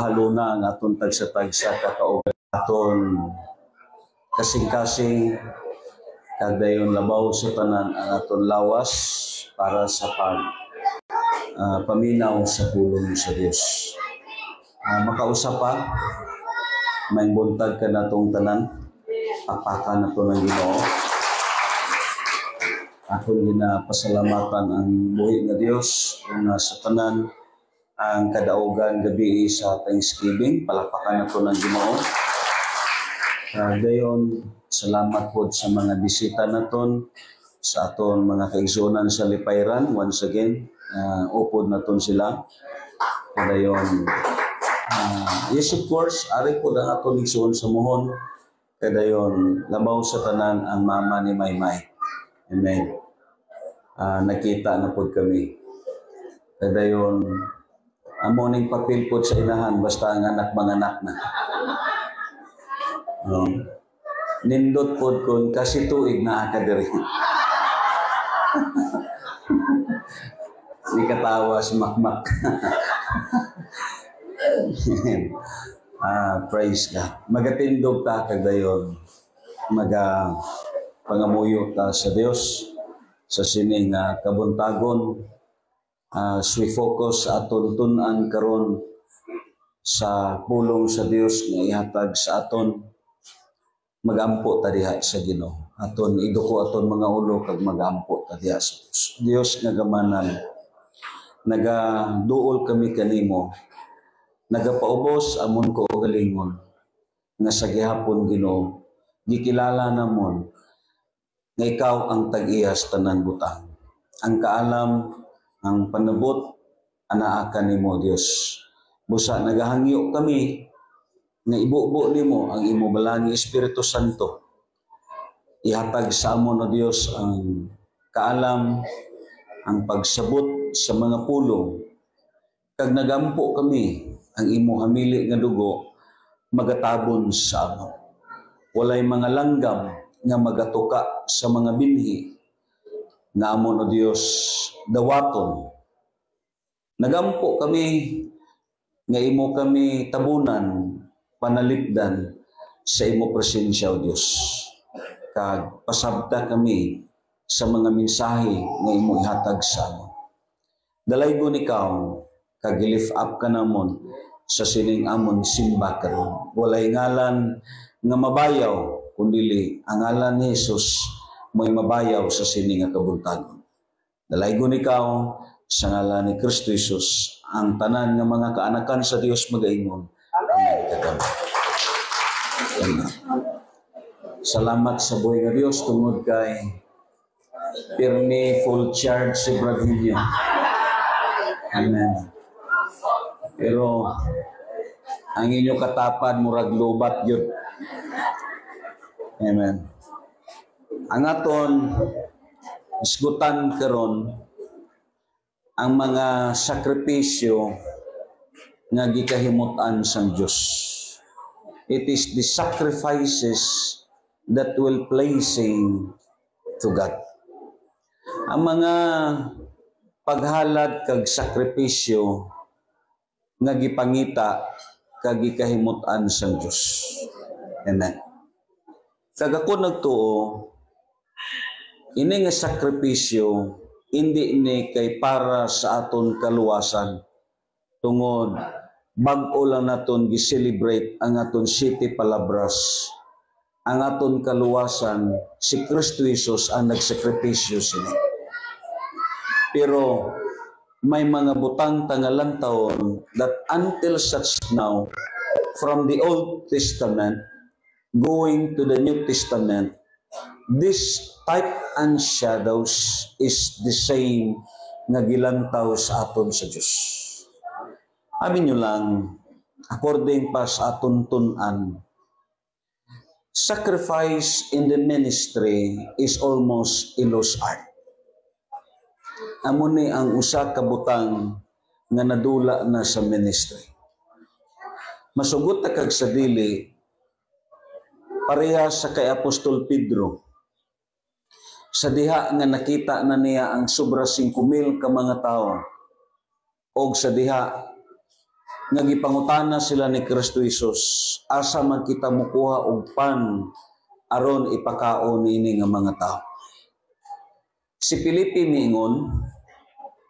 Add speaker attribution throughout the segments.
Speaker 1: haluna ang aton tagsa-tagsa kakaugan aton kasing-kasing kagdayon labaw sa tanan ang aton lawas para sa paminaw sa pulong sa Dios. Makausap pa, may buntag ka na itong tanan, pakpakan na ito ng Ginoo. Akong ginapasalamatan ang buhi nga Dios na sa tanan ang kadaugan gabi sa Thanksgiving, palakpakan na ito ng Ginoo. Dayon, salamat po sa mga bisita naton sa aton mga kaigsunan sa Lipayran. Once again, upod naton sila. Dayon, yes of course, ari po ang aton igsuon sa muhon. Dayon, labaw sa tanan ang mama ni Maymay. Amen. Nakita na po kami. Dayon, amoning papel po sa inahan, basta ang anak manganak na. Nindot po kun kasi tuig na akadiri. Si katawas makmak. Praise God. Magatindog ta kagdayon. Pangamuyo ta sa Dios sa sining kabuntagon. We focus aton tun-an karon sa pulong sa Dios nga ihatag sa aton. Magampo ta diha sa Ginoo. Aton iduko aton mga ulo kag magampo ta diha sa Dios. Dios nga gamanan. Nagaduol kami kanimo. Nagapaubos amon ko galingon nga sa gihapon Ginoo gikilala namon nga ikaw ang tag-iyas tanan butang. Ang kaalam, ang panabot, anaa kanimo Dios. Busa nagahangyo kami nga ibubo nimo ang imo balangi Espiritu Santo. Ihatag sa amon o Dios ang kaalam, ang pagsabot sa mga pulong. Kag nagampo kami ang imo hamili nga dugo magatabon sa amon. Walay mga langgam nga magatuka sa mga binhi nga amon o Dios dawaton. Nagampo kami nga imo kami tabunan, panalipdan sa imo presensya o Dios. Kag pasabta kami sa mga mensahe nga imo ihatag sa amon. Dalaygon ikaw kag lift up ka namon sa sining amon simba karon. Walay ngalan nga mabayaw kundi ang ngalan ni Jesus mo'y mabayaw sa sining nga kabuntagon. Dalaygon ikaw sa ngalan ni Kristo Jesus ang tanan nga mga kaanakan sa Dios magaingon. Amen. Salamat sa buhay nga Dios tungod kay pirmi full charge si Bradillo. Amen. Pero ang inyo katapad murag lobat yun. Amen. Ang aton isgutan karon ang mga sakripisyo nga gikahimutan sang Dios. It is the sacrifices that will pleasing to God. Ang mga paghalad kag sakripisyo nga gipangita kag gikahimutan sang Dios. Amen. Kag ako nagtuo, ini nga sakripisyo hindi ni kay para sa aton kaluwasan. Tungod bag-o lang naton gi-celebrate ang aton City Palabras. Ang aton kaluwasan si Kristo Jesus ang nagsakripisyo sini. Pero may mga butang tangalang taon that until such now from the Old Testament going to the New Testament, this type and shadows is the same nga gilantaw sa aton sa Dios. Amin nyo lang, according pa sa aton tun-an, sacrifice in the ministry is almost a lost art. Amo ni ang usa ka butang nga nadula na sa ministry. Masugot ta kag sa dili pareha sa kay Apostol Pedro. Sa diha nga nakita na niya ang sobra 5,000 ka mga tao. Og sa diha nga gipangutana sila ni Kristo Jesus, asa man kita mukuha og pan aron ipakaon ini nga mga tao. Si Felipe miingon,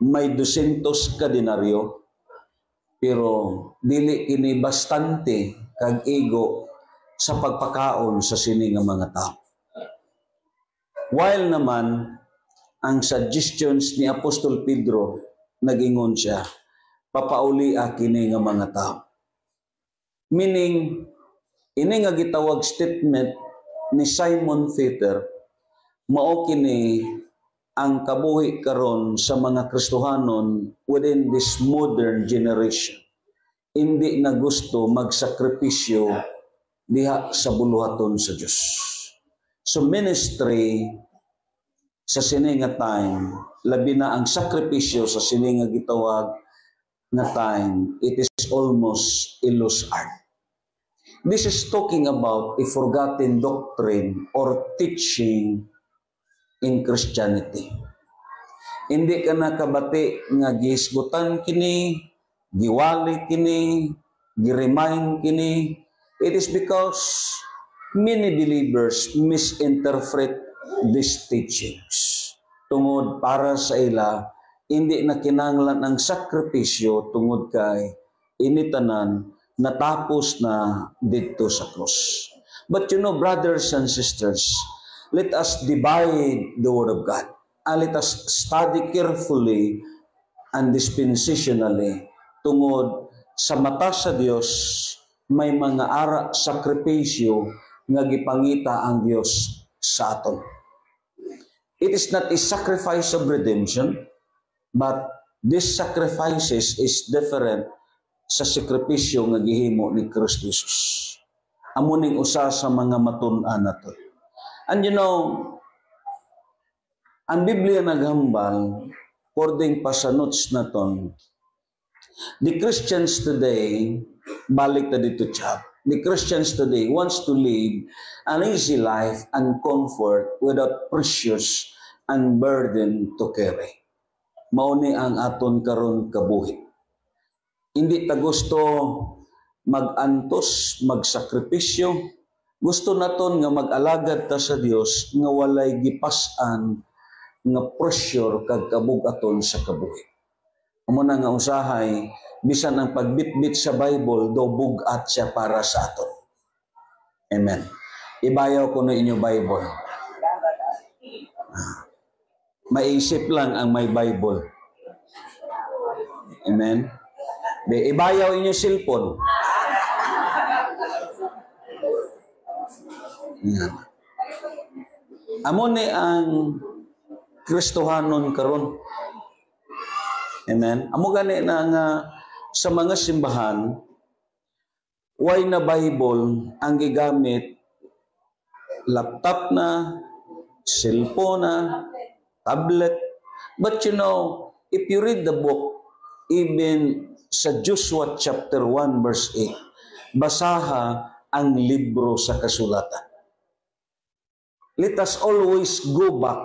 Speaker 1: may 200 ka denaryo, pero dili kini bastante kag igo sa pagpakaon sa sini nga mga tao. While naman, ang suggestions ni Apostol Pedro, nag-ingon siya, papauli kini nga mga tao. Meaning, ini nga gitawag statement ni Simon Peter, mao kini ang kabuhi karon sa mga Kristohanon within this modern generation. Hindi na gusto magsakripisyo diha sa buluhaton sa Dios. So ministry sa sini nga time, labi na ang sakripisyo sa sini nga gitawag na time, it is almost a lost art. This is talking about a forgotten doctrine or teaching in Christianity. Hindi ka nakabati nga gihisgutan kini, giwali kini, giremind kini. It is because many believers misinterpret these teachings. Tungod para sa ila, hindi na kinahanglan ang sakripisyo tungod kay initanan natapos na dito sa cross. But you know, brothers and sisters, let us divide the Word of God. And let us study carefully and dispensationally. Tungod sa mata sa Dios, may mga ara sakripisyo nga gipangita ang Dios sa aton. It is not a sacrifice of redemption, but these sacrifices is different sa sakripisyo nga gihimo ni Kristo Jesus. Amo ning usa sa mga matun-an nato. And you know, ang Biblia naghambal, according pa sa notes naton, the Christians today, balik na dito chat, the Christians today wants to live an easy life and comfort without precious and burden to carry. Mauni ang aton karon kabuhi. Hindi ta gusto mag-antos, magsakripisyo. Gusto naton nga mag-alagad ta sa Dios nga walay gipas-an nga pressure kag kabug-aton sa kabuhi. Amo na nga usahay, bisan ang pagbitbit sa Bible, do bugat siya para sa aton. Amen. Ibayaw ko na inyo Bible. Maisip lang ang may Bible. Amen. Ibayaw inyo cellphone. Yan. Amo ni ang Kristohanon karon. Amen. Amo gani na nga sa mga simbahan, why na Bible ang gigamit, laptop na, cellphone na, tablet. But you know, if you read the book, even sa Joshua chapter 1 verse 8, basaha ang libro sa kasulatan. Let us always go back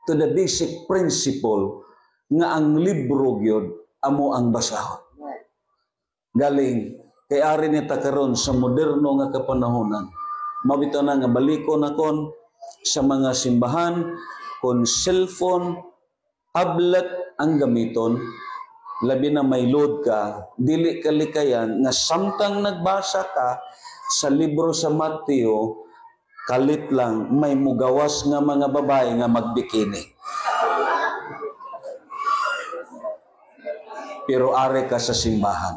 Speaker 1: to the basic principle nga ang libro gyud amo ang basahon. Galing kay ari ni ta karon sa moderno nga kapanahonan. Mabito na nga baliko na kon sa mga simbahan kon cellphone, tablet ang gamiton, labi na may load ka, dili kalikayan nga samtang nagbasa ka sa libro sa Mateo, kalit lang may mugawas nga mga babae nga magbikini. Pero are ka sa simbahan.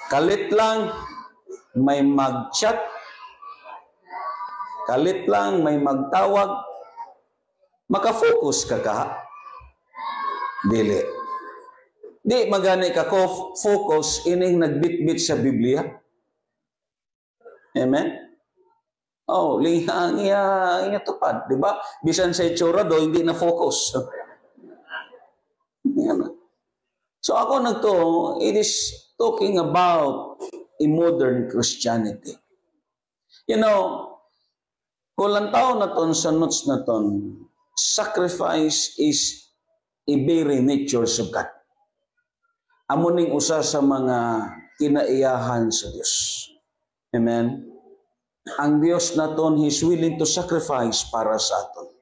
Speaker 1: Kalit lang may mag-chat. Kalit lang may magtawag. Makafocus ka ka. Dili. Di magani ka ko focus ining nagbitbit sa Biblia. Amen? Oh, lihang iya tupad, di ba? Bisan sa itsura do, hindi na focus. So ako nagto, it is talking about a modern Christianity. You know, kulang tao na ton sa notes na ton, sacrifice is a very nature of God. amo ning usa sa mga kinaiyahan sa Dios. Amen. Ang Dios naton, He's willing to sacrifice para sa aton.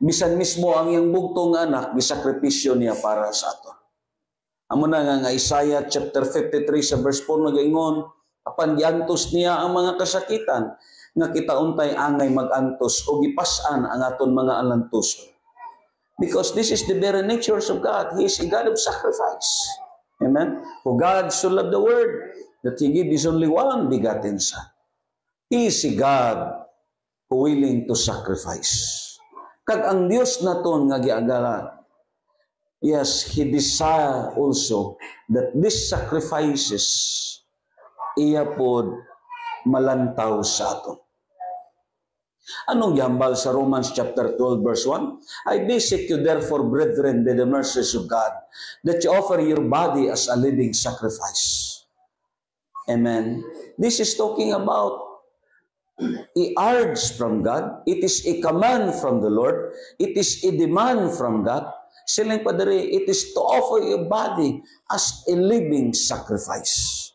Speaker 1: Bisan mismo ang iyang bugtong anak, gisakripisyo niya para sa aton. Amo na nga Isaiah chapter 53 sa verse 4 nagaingon, apan giantos niya ang mga kasakitan, nga kita untay angay magantos o gipas-an ang aton mga alantos. Because this is the very nature of God. He is a God of sacrifice. Amen? For God so loved the world that He gave His only one begotten Son. He is a God who willing to sacrifice. Kag ang Dios naton nga giagalan, yes, He desire also that these sacrifices iya pod malantaw sa aton. Anong gihambal sa Romans chapter 12 verse 1? I beseech you therefore, brethren, by the mercies of God, that you offer your body as a living sacrifice. Amen. This is talking about a urge from God. It is a command from the Lord. It is a demand from God. Siling padre, it is to offer your body as a living sacrifice.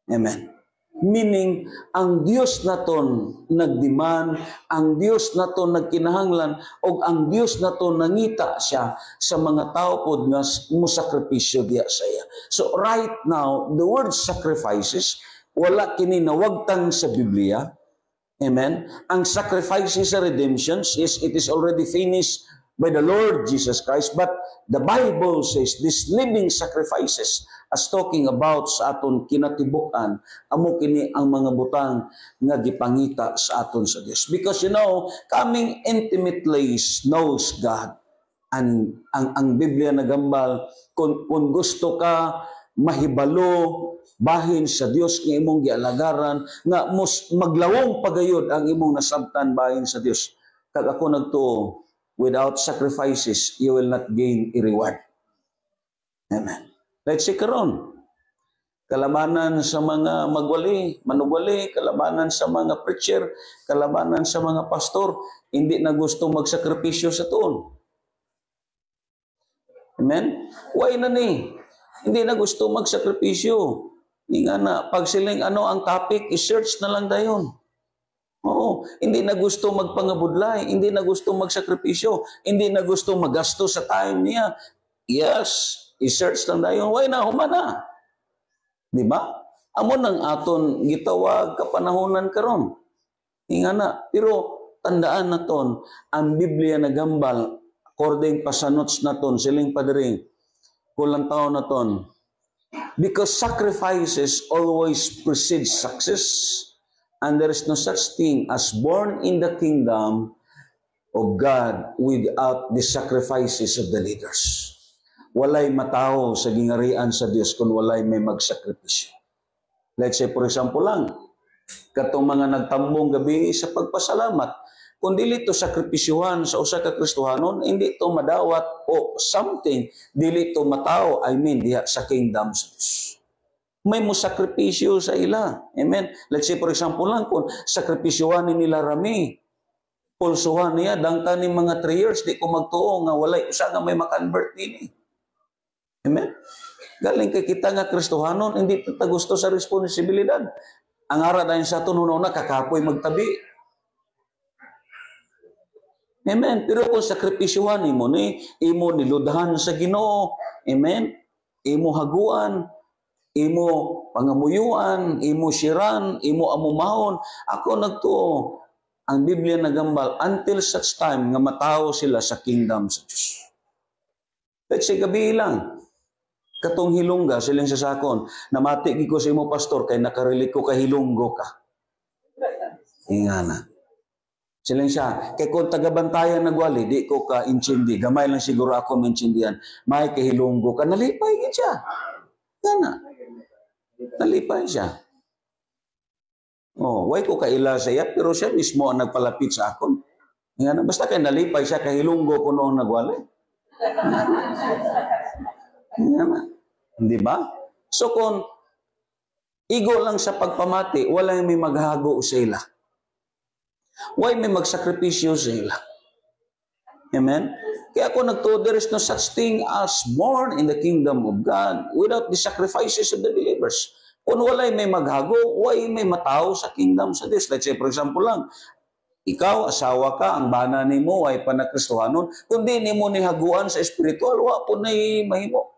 Speaker 1: Amen. Meaning, ang Dios naton nagdemand, ang Dios naton nagkinahanglan, o ang Dios naton nangita siya sa mga tao pod nga musakripisyo diya sa iya. So right now, the word sacrifices, wala kini nawagtang sa Biblia. Amen. Ang sacrifices sa redemptions, yes, it is already finished by the Lord Jesus Christ. But the Bible says, these living sacrifices, as talking about sa aton kinatibukan, amo kini ang mga butang nga gipangita sa aton sa Dios. Because coming intimately knows God. Ang Biblia nagambal, kung gusto ka mahibalo, bahin sa Dios nga imong gialagaran, nga maglawong pagayod ang imong nasabtan bahin sa Dios. Kag ako nagtuo, without sacrifices, you will not gain a reward. Amen. Let's see karon. Kalabanan sa mga manugwali, kalabanan sa mga preacher, kalabanan sa mga pastor, hindi na gusto magsakripisyo sa tuon. Amen? Why na ni? Hindi na gusto magsakripisyo. Nga na, pag siling ang topic, i-search na lang dayon. Oo, hindi na gusto magpangabudlay, hindi na gusto magsakripisyo, hindi na gusto magasto sa time niya. Yes, i-search lang dayon. Why na, humana. Di ba? Amo nang aton gitawag kapanahonan karon. Nga na, pero tandaan naton, ang Biblia nagambal, according pa sa notes naton, siling padring, kulang taon naton, because sacrifices always precede success, and there is no such thing as born in the kingdom of God without the sacrifices of the leaders. Walay matao sa gingarian sa Dios kung walay may magsakripisyo. Let's say, for example lang, katong mga nagtambong gabi sa pagpasalamat, kung dili to sakripisyuhan sa usa ka Kristohanon, hindi to madawat o something, dili to matao, diha sa kingdom sa Dios. May musakripisyo sa ila. Amen. Let's say, for example lang, kung sakripisyuhan ni nila Rami, pulsuhan niya, dangka ni mga 3 years, di ko magtuo nga walay usa nga may makonvert nini. Amen. Galing kay kita nga Kristohanon, hindi ta gusto sa responsibilidad. Ang ara dayon sa aton una kakapoy magtabi. Amen. Pero kung sakripisyuhan imo imo niludhan sa Ginoo, amen. Imo haguan, imo pangamuyuan, imo siran, imo amumahon. Ako nagtuo, ang Biblia nagambal until such time nga matao sila sa kingdom sa Diyos. Let's say gabi lang. Katong hilongga, silang sa sakon, namati ko sa imo pastor, kay nakarili ko kahilonggo ka. Ingana. Silang siya, kay kung tagabantayan nagwali, di ko ka inchindi, gamay lang siguro ako minchindihan, may kahilonggo ka, nalipay ka siya. Gana. Nalipay siya. Oh, why ko kaila sa iya, pero siya mismo ang nagpalapit sa akon. Ingana, basta kay nalipay siya, kahilonggo ko noong nagwali. Ingana. Di ba? So kung igo lang sa pagpamati, wala may maghago sa ila. Why may magsakripisyo sa ila? Amen? Kaya ako nagtuo, there is no such thing as born in the kingdom of God without the sacrifices of the believers. Kung walay may maghago, way may matao sa kingdom sa Diyos. Let's say, for example lang, ikaw, asawa ka, ang bana ni mo, ay panakristohanon, kundi ni mo nihaguan sa espiritual, wa po na'y mahimo.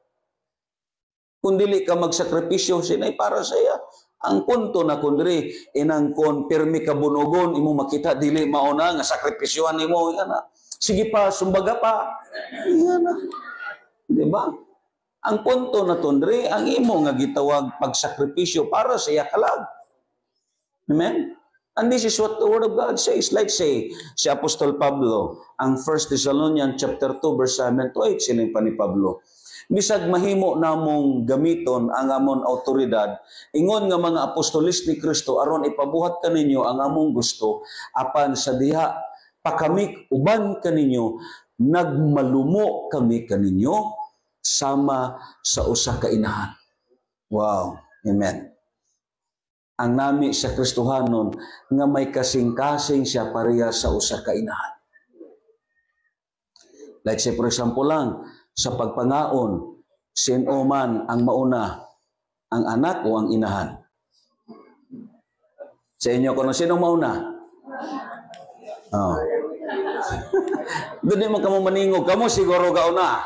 Speaker 1: Kung dili ka magsakripisyo, sinay para sa iya. Ang punto na kundri, inang kon pirmi ka bunugon, imo makita, dili mauna, nga sakripisyohan ni mo, yan na. Sige pa, sumbaga pa. Yan na. Diba? Ang punto na kundri, ang imo nga gitawag pagsakripisyo para sa iya kalag. Amen? And this is what the Word of God says. Like say, si Apostol Pablo, ang 1 Thessalonians chapter 2, verse 7 to 8, siling pa ni Pablo. Bisag mahimo namong gamiton ang amon autoridad, ingon nga mga apostolis ni Kristo, aron ipabuhat kaninyo ang among gusto, apan sa diha, pakamik uban kaninyo, nagmalumo kami kaninyo, sama sa usa ka inahan. Wow. Amen. Ang nami sa Kristohanon nga may kasing-kasing siya pareha sa usa ka inahan. Like say, for example lang, sa pagpangaon, sino man ang mauna, ang anak o ang inahan? Sa inyo, kung sino mauna? Oh. Doon di mo kamo maningog, kamo siguro gauna.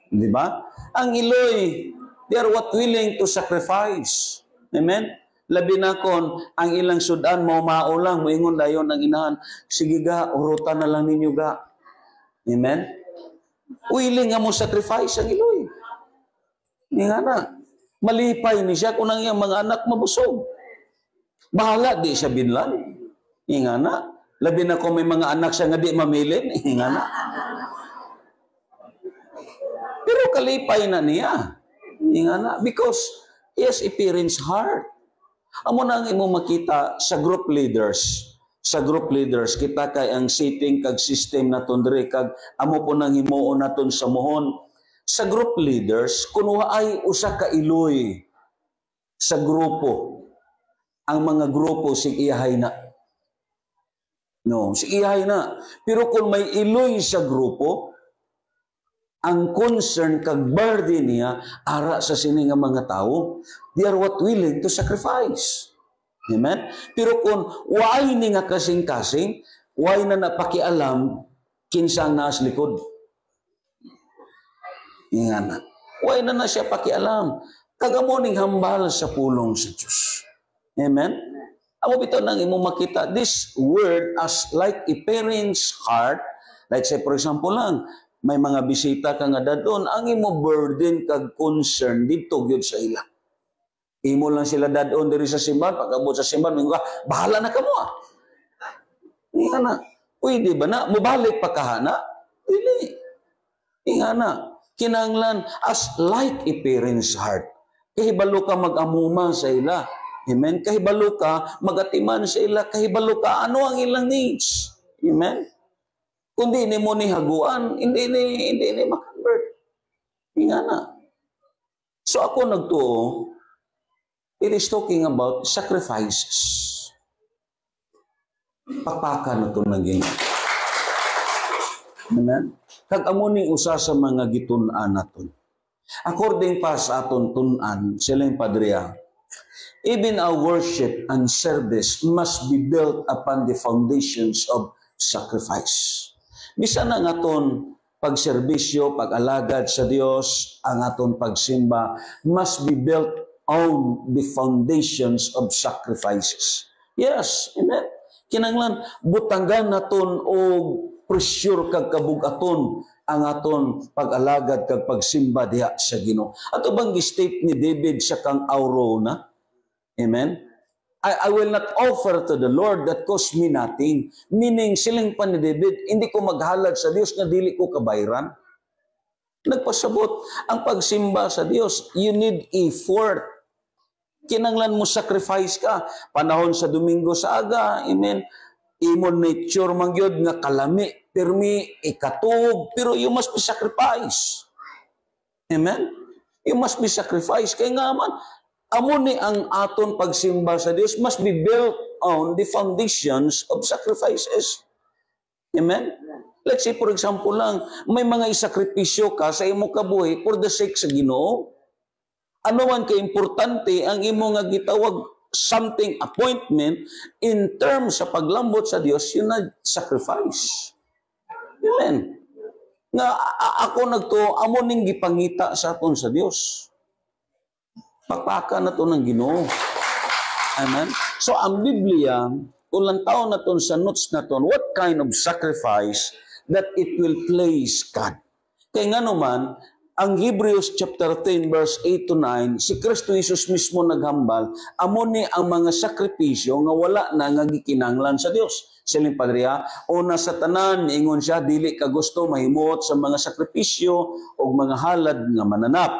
Speaker 1: Di ba? Ang iloy, they are what willing to sacrifice. Amen? Labi na kon, ang ilang sudan, mao lang, moingon dayon ang inahan, sige ga, urutan na lang ninyo ga. Amen? Willing nga mo sacrifice ang iloy. Nga na. Malipay ni siya kung ang iyang mga anak mabusog. Bahala di siya binlan. Nga na. Labi na kung may mga anak siya nga di mamilin. Nga na. Pero kalipay na niya. Nga na. Because he has a parent's heart. Amo na ang imo makita sa group leaders. Sa group leaders, kita kay ang setting kag system naton diri kag amo po nang himuon naton sa mohon. Sa group leaders, kuno ay usa ka iloy sa grupo. Ang mga grupo sig iyahay na. No, sig iyahay na. Pero kung may iloy sa grupo, ang concern kag burden niya ara sa sini nga mga tao, they are what willing to sacrifice. Amen? Pero kung why ni nga kasing-kasing, why na napakialam kinsa ang naas likod? Nga na. Why na siya pakialam? Kagamoning hambal sa pulong sa Diyos. Amen? Amo bitaw nang imo makita this word as like a parent's heart. Like say for example lang, may mga bisita ka nga dadon, ang imo burden kag concern dito gyud sa ila. Imo lang sila dadon diri sa simbahan, pag-abot sa simbahan, mingo ka, bahala na kamo ah. Nga na. Pwede ba na? Mubalik pa kahana? Dili. Nga na. Kinanglan as like a parent's heart. Kahibalo ka mag-amuma sa ila. Amen? Kahibalo ka mag-atiman sa ila. Kahibalo ka ano ang ilang needs. Amen? Kung di ni mo ni haguan, hindi ni makonvert. Nga na. So ako nagtuo, it is talking about sacrifices. Pakpakan na ito naging. Amen? Kag amo ni usa sa mga gitun-an naton. According pa sa aton tun-an, silang padriya, even our worship and service must be built upon the foundations of sacrifice. Bisan ang aton pagserbisyo, pag-alagad sa Dios, ang aton pagsimba must be built on the foundations of sacrifices. Yes, amen. Kinanglan butanggan naton og pressure kag kabugaton ang aton pag-alagad kag pagsimba diha sa Ginoo. Ato bang gi-state ni David sa kang Aurona? Amen. I will not offer to the Lord that cost me nothing. Meaning, siling pa ni David, hindi ko maghalad sa Dios nga dili ko kabayran. Nagpasabot, ang pagsimba sa Dios, you need effort. Kinanglan mo sacrifice ka. Panahon sa Domingo sa aga, amen. Imon nature mangyod nga kalami, permi, ikatug, pero you must be sacrifice. Amen? You must be sacrifice. Kaya nga man, amo ni ang aton pagsimba sa Dios must be built on the foundations of sacrifices. Amen? Let's say, for example lang, may mga isakripisyo ka sa imo kabuhi for the sake sa Ginoo. Ano man ka-importante ang imo nga gitawag something appointment in terms sa paglambot sa Dios, yun na sacrifice. Amen. Nga ako nagto, amo ning gipangita sa aton sa Dios. Pakpaka na to ng Ginoo. Amen. So ang Biblia, ulang taon na ton sa notes na ton, what kind of sacrifice that it will please God. Kaya nga naman, ang Hebrews chapter 10 verse 8 to 9, si Kristo Jesus mismo naghambal, amo ni ang mga sakripisyo nga wala na nga gikinahanglan sa Dios. Siling Padre, una sa tanan, ingon siya, dili ka gusto mahimot sa mga sakripisyo o mga halad nga mananap.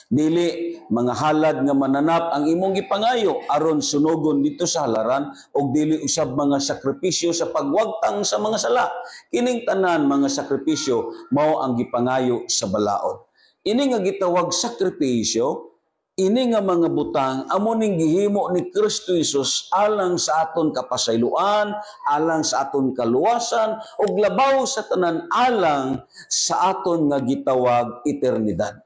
Speaker 1: Dili mga halad nga mananap ang imong gipangayo aron sunogon dito sa halaran og dili usab mga sakripisyo sa pagwagtang sa mga sala. Kining tanan mga sakripisyo mao ang gipangayo sa balaod. Ini nga gitawag sakripisyo, ini nga mga butang amo ning gihimo ni Kristo Jesus alang sa aton kapasayloan, alang sa aton kaluwasan ug labaw sa tanan alang sa aton nga gitawag eternidad.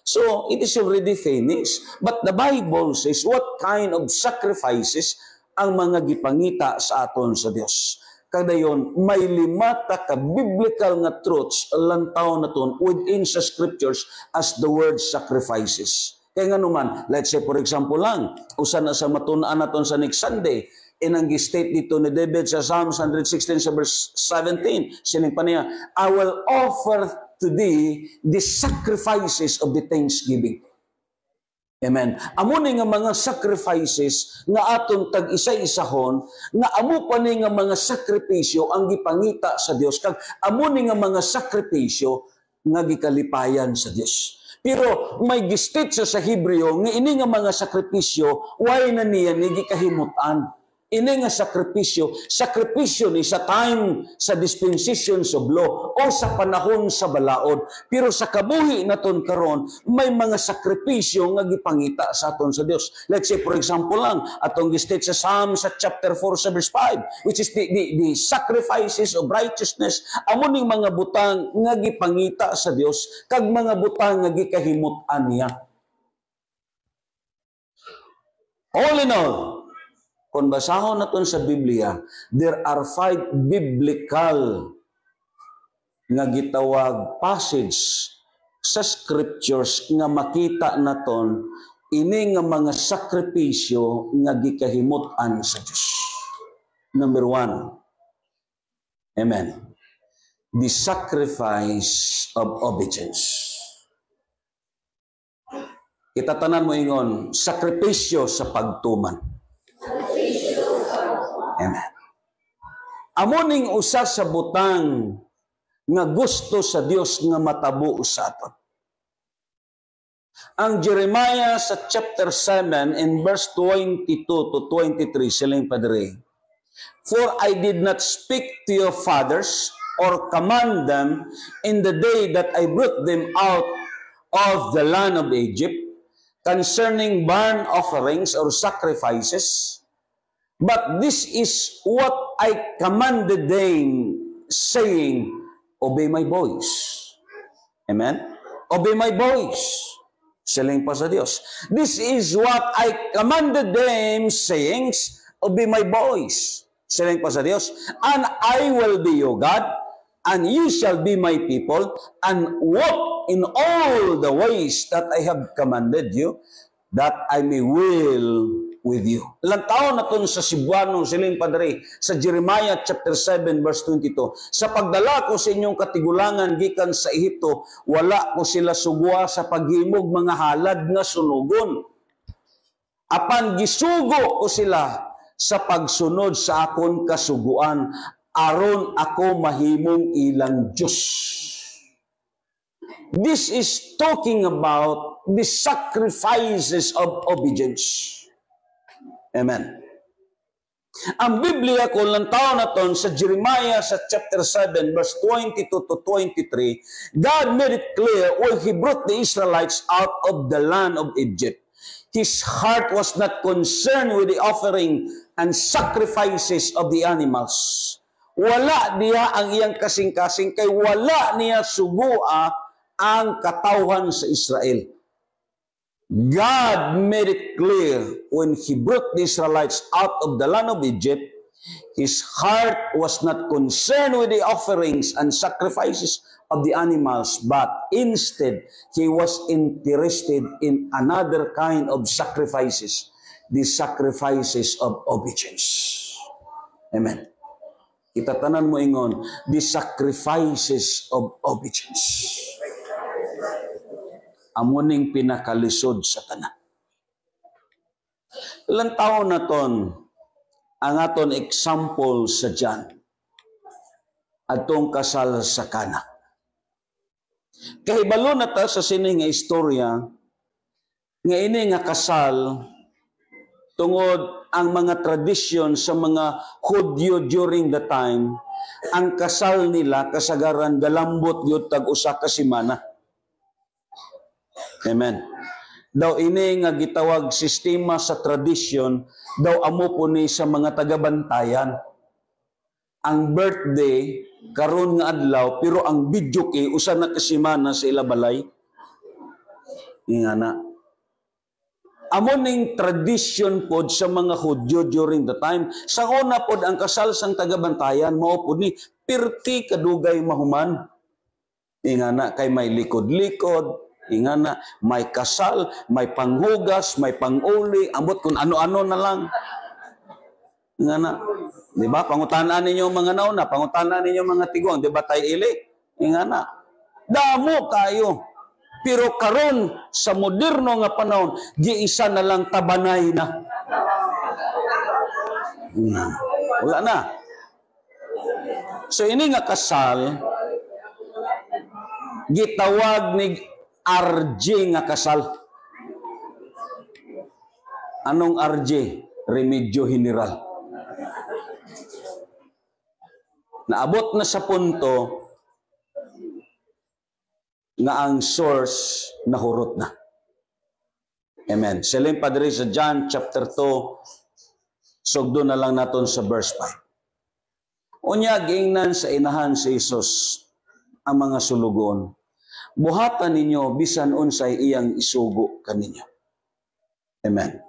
Speaker 1: So, it is already finished. But the Bible says, what kind of sacrifices ang mga gipangita sa aton sa Dios? Kadayon, may limata ka biblical nga truths lantaw na ton within sa scriptures as the word sacrifices. Kaya nga naman, let's say for example lang, usa na sa matun-an naton sa next Sunday, inang state dito ni David sa Psalms 116 sa verse 17, sining pa niya, I will offer today the sacrifices of the thanksgiving. Amen. Amo ni nga mga sacrifices nga aton tag-isa-isahon, nga amo pa ni nga mga sakripisyo ang gipangita sa Dios, kag amo ni nga mga sakripisyo nga gikalipayan sa Dios. Pero may gistit sa Hebreo nga ini nga mga sakripisyo way na niya ni gikahimutan. Ini nga sakripisyo ni sa time sa dispensation of law o sa panahon sa balaod. Pero sa kabuhi naton karon may mga sakripisyo nga gipangita sa aton sa Dios. Let's say for example lang atong gistate sa Psalms sa chapter 4 sa verse 5, which is the sacrifices of righteousness. Amo ning mga butang nga gipangita sa Dios kag mga butang nga gikahimut-an niya. All in all, kung basahon naton sa Biblia, there are 5 biblical nga gitawag passage sa scriptures nga makita naton ini nga mga sakripisyo nga gikahimut-an sa Dios. Number 1. Amen. The sacrifice of obedience. Kita tanan mo ingon, sakripisyo sa pagtuman. Amen. Amo ning usa sa butang nga gusto sa Dios nga matabo sa aton. Ang Jeremiah sa chapter 7 in verse 22 to 23 siling Padre, for I did not speak to your fathers or command them in the day that I brought them out of the land of Egypt concerning burnt offerings or sacrifices. But this is what I commanded them, saying, obey my voice. Amen? Obey my voice. Siling pa sa Dios. This is what I commanded them, saying, obey my voice. Siling pa sa Dios. And I will be your God, and you shall be my people, and walk in all the ways that I have commanded you, that I may will with you. Ilang taon na ito sa Cebuano, siling Padre, sa Jeremiah chapter 7 verse 22, sa pagdala ko sa inyong katigulangan gikan sa Ehipto, wala ko sila sugwa sa paghimog mga halad nga sunugon. Apan gisugo ko sila sa pagsunod sa akon kasuguan, aron ako mahimong ilang Diyos. This is talking about the sacrifices of obedience. Amen. Ang Biblia ko lang taon na ton sa Jeremiah sa chapter 7 verse 22 to 23, God made it clear when He brought the Israelites out of the land of Egypt. His heart was not concerned with the offering and sacrifices of the animals. Wala diha ang iyang kasing-kasing, kay wala niya sugua ang katawhan sa Israel. God made it clear when He brought the Israelites out of the land of Egypt, His heart was not concerned with the offerings and sacrifices of the animals, but instead, He was interested in another kind of sacrifices, the sacrifices of obedience. Amen. Itatanan mo ingon, the sacrifices of obedience. Amuning pinakalisod sa tanan. Ilang taon na ton ang aton example sa John atong kasal sa Kana. Kahibalo na ta sa sini nga istorya nga ini nga kasal tungod ang mga tradisyon sa mga Hudyo during the time, ang kasal nila kasagaran galambot gyud tag usa ka semana. Amen. Daw ini nga gitawag sistema sa tradisyon, daw amo po ni sa mga tagabantayan. Ang birthday karon nga adlaw pero ang video kay usa na ka semana sa ila balay. Ingana. Amo ning tradition pod sa mga Hudyo during the time. Sa una pod ang kasal sang tagabantayan mao pod ni pirti kadugay mahuman. Ingana kay may likod-likod, ingana may kasal, may panghugas, may panguli, ambot kun ano-ano na lang. Ingana. Di ba? Pangutanan ninyo mga nauna, pangutanan ninyo mga tigong, di ba tayo ili? Ingana. Damo kayo. Pero karon sa moderno nga panahon, di isa na lang tabanay na. Wala na. So ini nga kasal, gitawag ni RJ nga kasal. Anong RJ? Remedyo General. Naabot na sa punto nga ang source nahurot na. Amen. Siling padre sa John chapter 2, sugdo na lang naton sa verse 5. Unya, giingnan sa inahan si Jesus ang mga sulugon. Buhatan ninyo, bisan unsay iyang isugo kaninyo. Amen.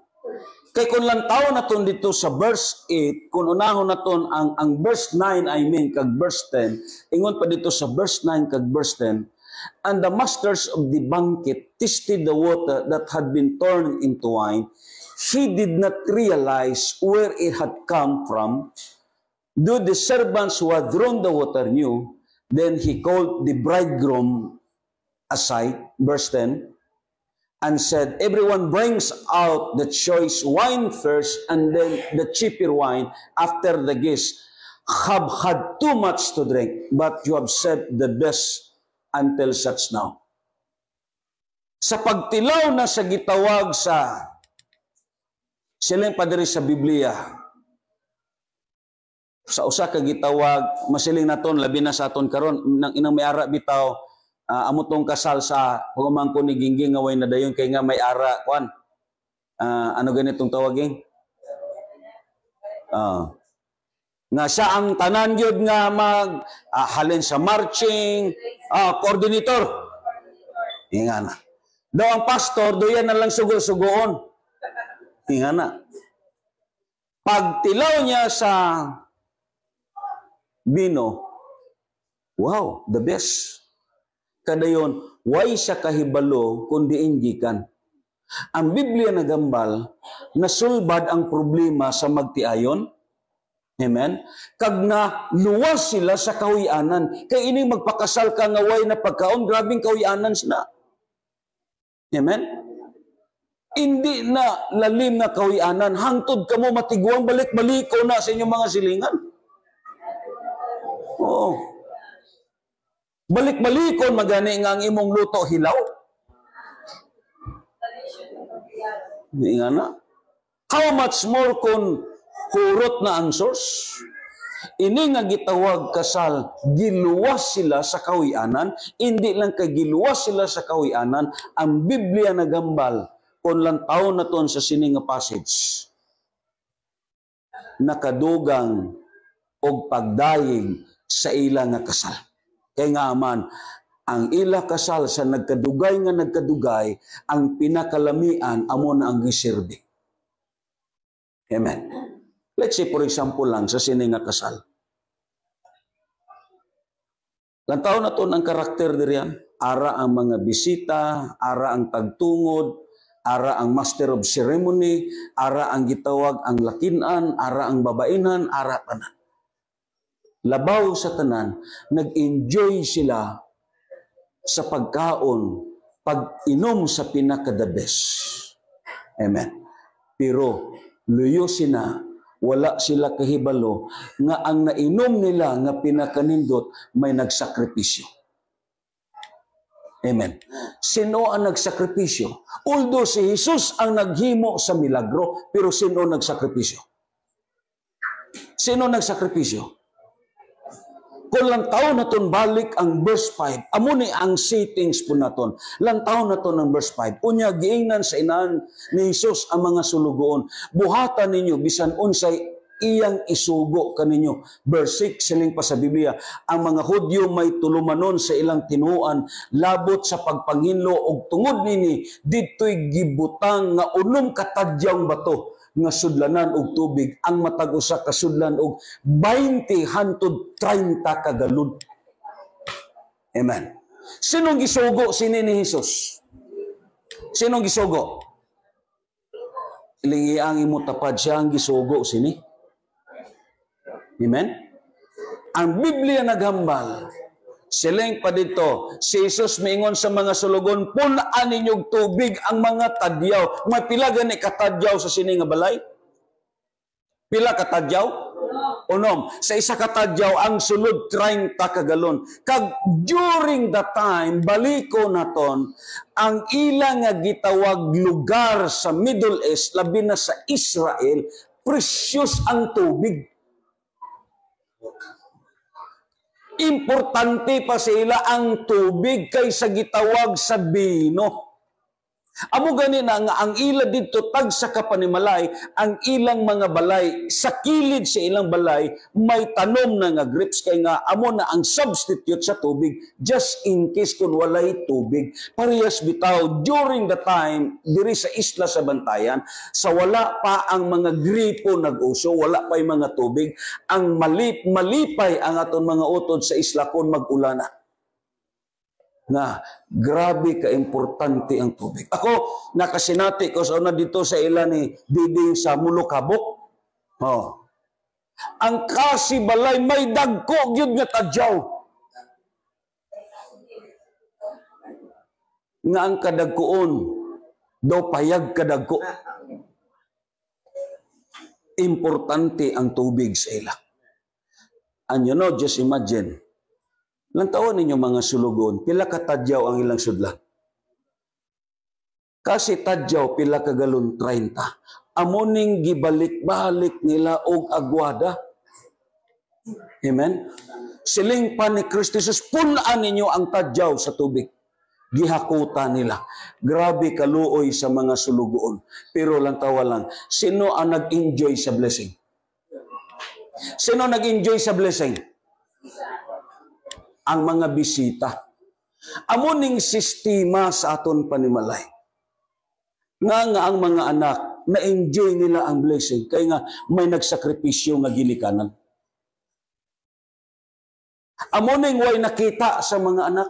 Speaker 1: Kay kung lang tao naton dito sa verse 8, kung unahon naton ang verse 9, kag verse 10, ingon pa dito sa verse 9 kag verse 10, and the masters of the banquet tasted the water that had been turned into wine. He did not realize where it had come from. Though the servants who had drawn the water knew, then he called the bridegroom aside, verse 10, and said, everyone brings out the choice wine first, and then the cheaper wine after the guests have had too much to drink, but you have saved the best until such now. Sa pagtilaw na sa gitawag sa siling padre sa Biblia, sa usa ka gitawag, masiling naton labi na sa aton karon nang inang may ara bitaw, amo tong kasal sa pagumangko ni Gingging nga way na dayon kay nga may ara kwan. Ano ganitong tawaging? Nga siya ang tanan gyud nga mag halin sa marching, coordinator. Ingana. Daw ang pastor doyan na lang sugo-sugoon. Ingana. Pagtilaw niya sa bino, wow, the best. Kadayon, why siya kahibalo kundi inggikan. Ang Biblia nagambal, nasulbad ang problema sa magtiayon. Amen? Kag na luwas sila sa kawianan. Kay ini magpakasal ka nga way na pagkaon, grabing kawianan sila. Amen? Hindi na lalim na kawianan. Hangtod ka mo matiguang balik-baliko na sa inyong mga silingan. Oo. Balik-balikon magani nga ang imong luto hilaw. Hindi nga na. How much more kung hurot na ang source? Ini nga gitawag kasal, giluwas sila sa kawianan. Hindi lang kay giluwas sila sa kawianan, ang Biblia nagambal kung lang taon na ton sa sining nga passage. Nakadugang o pagdayeg sa ila nga kasal. Kay nga man, ang ila kasal sa nagkadugay, ang pinakalamian amo na ang giserbi. Amen. Let's say for example lang sa sini nga kasal. Lantaw na to ang karakter diriyan. Ara ang mga bisita, ara ang tagtungod, ara ang master of ceremony, ara ang gitawag ang lakinan, ara ang babainan, ara tanan. Labaw sa tanan, nag-enjoy sila sa pagkaon, pag-inom sa pinaka-the best. Amen. Pero luyo sila, wala sila kahibalo nga ang nainom nila nga pinakanindot may nagsakripisyo. Amen. Sino ang nagsakripisyo? Although si Jesus ang naghimo sa milagro, pero sino nagsakripisyo? Sino nagsakripisyo? Kung lantaw na ton balik ang verse 5, amo ni ang settings po naton. Lantaw na ton ang verse 5. Unya giingnan sa inahan ni Jesus ang mga sulugoon. Buhatan ninyo bisan unsay iyang isugo kaninyo. Verse 6 siling pa sa Biblia, ang mga Hudyo may tulumanon sa ilang tinuan labot sa pagpanginlo og tungod nini didtoy gibutang nga unom katadyang bato nga sudlanan og tubig ang matag usa ka sudlan og 20 hangtod 30 ka galon. Amen. Sinong gisugo sini ni Jesus? Sinong gisugo? Ilingi ang imo tapad siya ang gisugo sini. Amen. Ang Biblia naghambal. Siling pa dito, si Jesus mingon sa mga sulugon, punan ninyong tubig ang mga tadyaw. May pila gani katadyaw sa sini nga balay? Pila katadyaw? Unom. Sa isa katadyaw, ang sulod 30 ka galon. Kag during the time, baliko naton, ang ilang nga gitawag lugar sa Middle East, labi na sa Israel, precious ang tubig. Importante pa sila ang tubig kaysa gitawag sa bino. Amo gani na nga ang ila dito tag sa kapanimalay, ang ilang mga balay sa kilid sa ilang balay may tanom na nga grapes kay nga amo na ang substitute sa tubig just in case kung walay tubig. Parehas bitaw during the time diri sa isla sa Bantayan sa wala pa ang mga gripo nag-uso, wala pa yung mga tubig, ang malipay ang aton mga utod sa isla kon mag-ulana. Na grabe ka-importante ang tubig. Ako, nakasinati ko sa una dito sa ila ni Diding sa Mulukabok. Oh. Ang kasibalay may dagko gyud nga tadyaw. Nga ang kadagkoon daw payag kadagko. Importante ang tubig sa ila. And you know, just imagine, lantawan ninyo mga sulugon, pila ka tadyaw ang ilang sudlan. Kasi tadyaw, pila ka galon 30. Amuning gibalik-balik nila og agwada. Amen? Siling pa ni Kristo Jesus, punan ninyo ang tadyaw sa tubig. Gihakuta nila. Grabe kaluoy sa mga sulugoon. Pero lantawa lang, sino ang nag-enjoy sa blessing? Sino nag-enjoy sa blessing? Ang mga bisita. Amuning sistema sa aton panimalay. Nga ang mga anak, na-enjoy nila ang blessing. Kaya nga, may nagsakripisyo nga ginikanan. Amuning way nakita sa mga anak.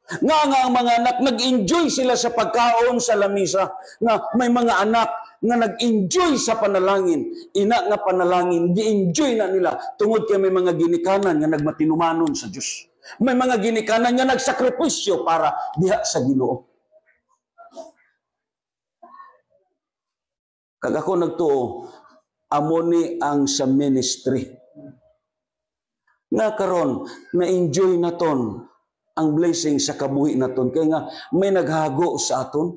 Speaker 1: Nga ang mga anak, nag-enjoy sila sa pagkaon sa lamisa. Nga may mga anak nga nag-enjoy sa panalangin. Ina nga panalangin, gi-enjoy na nila. Tungod kay may mga ginikanan nga nagmatinumanon sa Diyos. May mga ginikanan nga nagsakripisyo para diha sa Ginoo. Kag ako nagtuo, amoni ang sa ministry. Nga karon na-enjoy naton ang blessing sa kabuhi naton. Kaya nga may naghago sa aton.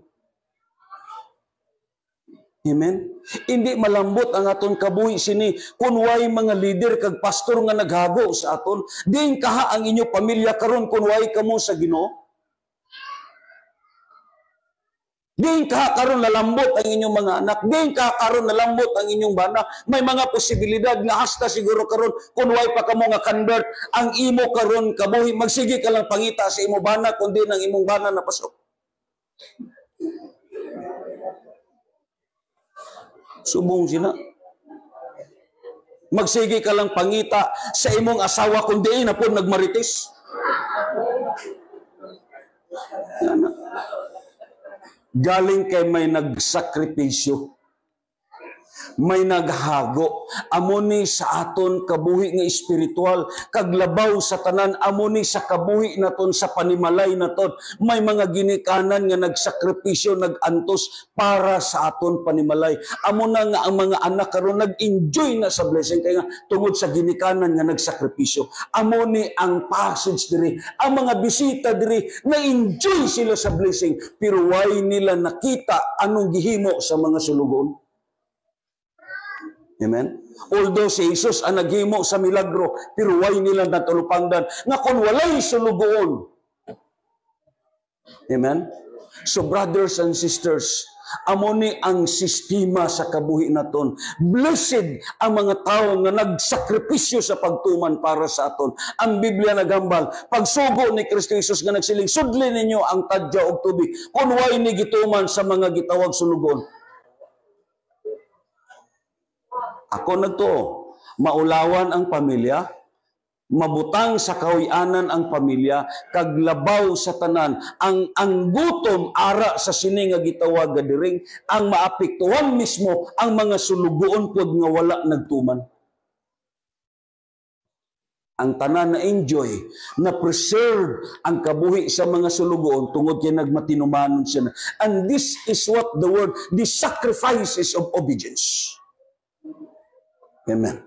Speaker 1: Amen? Hindi malambot ang aton kabuhi sini kung way mga leader kag pastor nga naghago sa aton. Diin kaha ang inyo pamilya karon kung way kamo sa Ginoo. Diin ka karon lalambot ang inyong mga anak. Diin ka karon lalambot ang inyong bana. May mga posibilidad nga hasta siguro karon kung way pa kamo nga convert ang imo karon kabuhi magsige ka lang pangita sa imo bana kundi nang imong bana napasok. Subong sila. Magsige ka lang pangita sa imong asawa kundi na po nagmarites. Galing kay may nagsakripisyo, may naghago, amoni sa aton kabuhi nga espiritual, kaglabaw sa tanan, amoni sa kabuhi naton sa panimalay naton, may mga ginikanan nga nagsakripisyo, nagantos para sa aton panimalay. Amo na nga ang mga anak karon nag-enjoy na sa blessing kaya nga tungod sa ginikanan nga nagsakripisyo. Amoni ang passage diri, ang mga bisita diri na-enjoy sila sa blessing pero why nila nakita anong gihimo sa mga sulugon. Amen? Although si Jesus ang naghimo sa milagro, pero why nila natulupangdan nga kung walay sulugoon. Amen? So brothers and sisters, amo ni ang sistema sa kabuhi naton. Blessed ang mga tao nga nagsakripisyo sa pagtuman para sa aton. Ang Biblia nagambal, pagsugo ni Kristo Jesus nga nagsiling, sudli ninyo ang tadya og tubig, kung way ni gituman sa mga gitawag sulugon. Ako na to, maulawan ang pamilya, mabutang sa kahuyanan ang pamilya, kaglabaw sa tanan, ang gutom ara sa sini nga gitawag gadiring, ang maapektuhan mismo ang mga sulugoon pod nga wala nagtuman. Ang tanan na enjoy, na preserve ang kabuhi sa mga sulugoon tungod kay nagmatinumanon siya. And this is what the word, the sacrifices of obedience. Amen.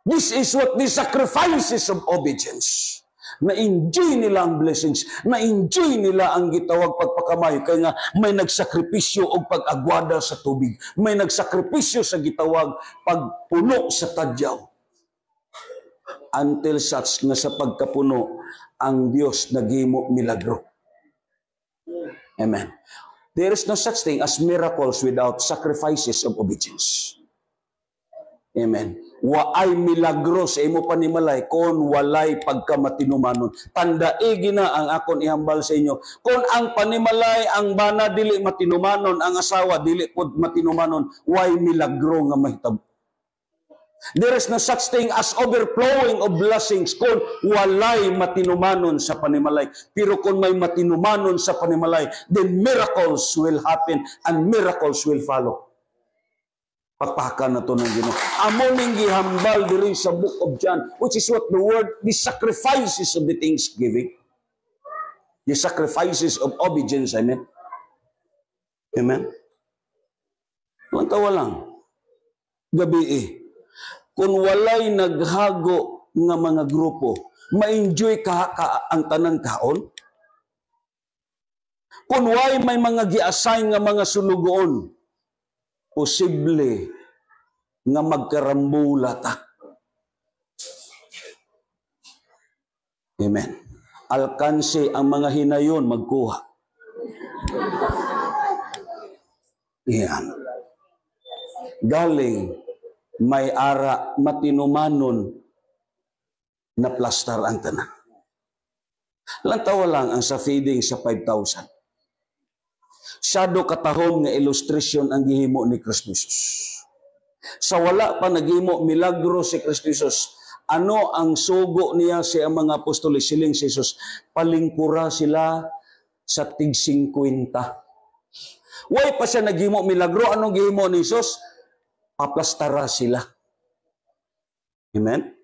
Speaker 1: This is what the sacrifices of obedience. Na-enjoy nila ang blessings. Na-enjoy nila ang gitawag pagpakamayo. Kaya nga may nagsakripisyo o pag-agwada sa tubig. May nagsakripisyo sa gitawag pagpuno sa tadyaw. Until such nga sa pagkapuno, ang Diyos naghimo milagro. Amen. There is no such thing as miracles without sacrifices of obedience. Amen. Waay milagro sa imo panimalay kung walay pagkamatinumanon. Tandaigi na ang akon ihambal sa inyo. Kung ang panimalay, ang bana dili matinumanon, ang asawa dili pod matinumanon, waay milagro nga mahitabo. There is no such thing as overflowing of blessings kung walay matinumanon sa panimalay. Pero kung may matinumanon sa panimalay, then miracles will happen and miracles will follow. Pagpakan na to ng Ginoo. Amo ning gihambal diri sa book of John, which is what the word, the sacrifices of the thanksgiving. The sacrifices of obedience, amen? Amen? Kung tawa lang, gabi kung walay naghago nga mga grupo, ma-enjoy ka ang tanang kaon? Kung way may mga gi-assign nga mga sulugoon, posible nga magkarambula ta. Amen. Alkanse ang mga hinayon magkuha. Yan. Galing may ara matinumanon na plastar ang tanan. Lantawa lang ang sa feeding sa 5,000. Sado katahom nga illustration ang gihimo ni Kristo Jesus. Sa wala pa naghimo milagro si Kristo Jesus, ano ang sugo niya sa mga apostol siling si Jesus? Palingkura sila sa tig 50. Way pa siya naghimo milagro, anong gihimo ni Jesus? Paplastara sila. Amen?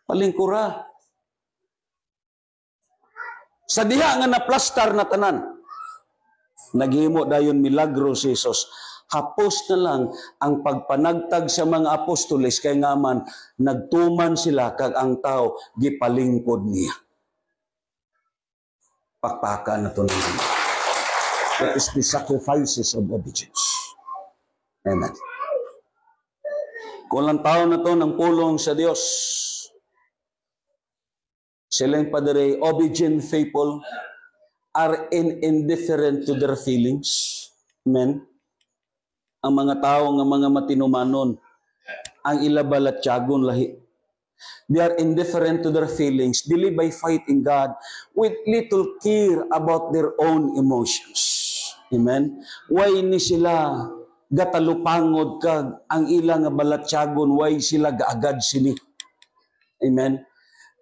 Speaker 1: Palingkura. Sa diha nga naplastar na tanan, naghimo dayon milagro si Jesus. Hapos na lang ang pagpanagtag sa mga apostoles kay nga man nagtuman sila kag ang tao gipalingkod niya. Pakpakan na to naman. That is the sacrifices of obedience. Amen. Kulang tao na to ng pulong sa Diyos. Silang padre, obedient people are indifferent to their feelings. Amen? Ang mga tao nga mga matinumanon, ang ilabalatyagon lahi. They are indifferent to their feelings. They live by faith in God with little care about their own emotions. Amen? Why ni sila gatalupangod kag ang ilang nga balatyagon, why sila gaagad sini. Amen?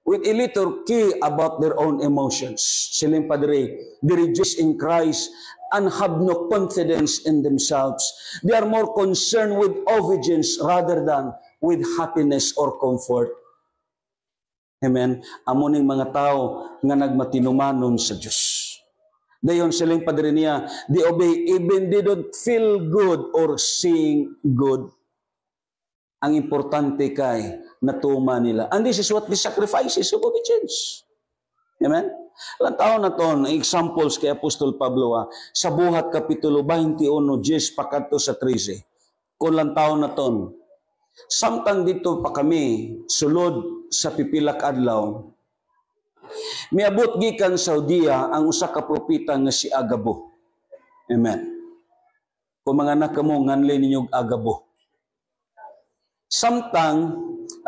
Speaker 1: With a little care about their own emotions. Siling padre, they rejoice in Christ and have no confidence in themselves. They are more concerned with obedience rather than with happiness or comfort. Amen? Amo ning mga tao nga nagmatinumanon sa Diyos. Dayon siling padre niya, they obey even they don't feel good or sing good. Ang importante kay natuma nila. And this is what the sacrifices of obedience. Amen? Ilang taon na to, examples kay Apostol Pablo, sa Buhat Kapitulo 21, 10 pakato sa 13. Kung lang taon na to, samtang dito pa kami, sulod sa pipilak adlaw, miabot gikan Saudia ang usa ka propeta nga si Agabo. Amen. Kung mga anak mo, nganli ninyong Agabo. Samtang,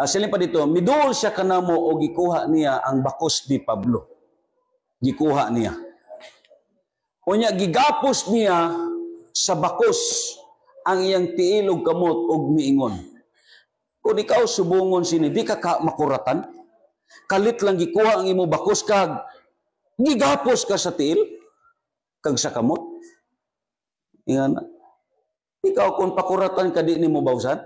Speaker 1: silin pa dito, miduol siya kanamo o gikuha niya ang bakos di Pablo. Gikuha niya. O niya, gigapos niya sa bakos ang iyang tiilog kamot og miingon. Kung ikaw subungon sini, di ka makuratan, kalit lang gikuha ang imo bakos kag gigapos ka sa tiil kag sa kamot. Ingan, ikaw kung pakuratan ka di nimo bawsan.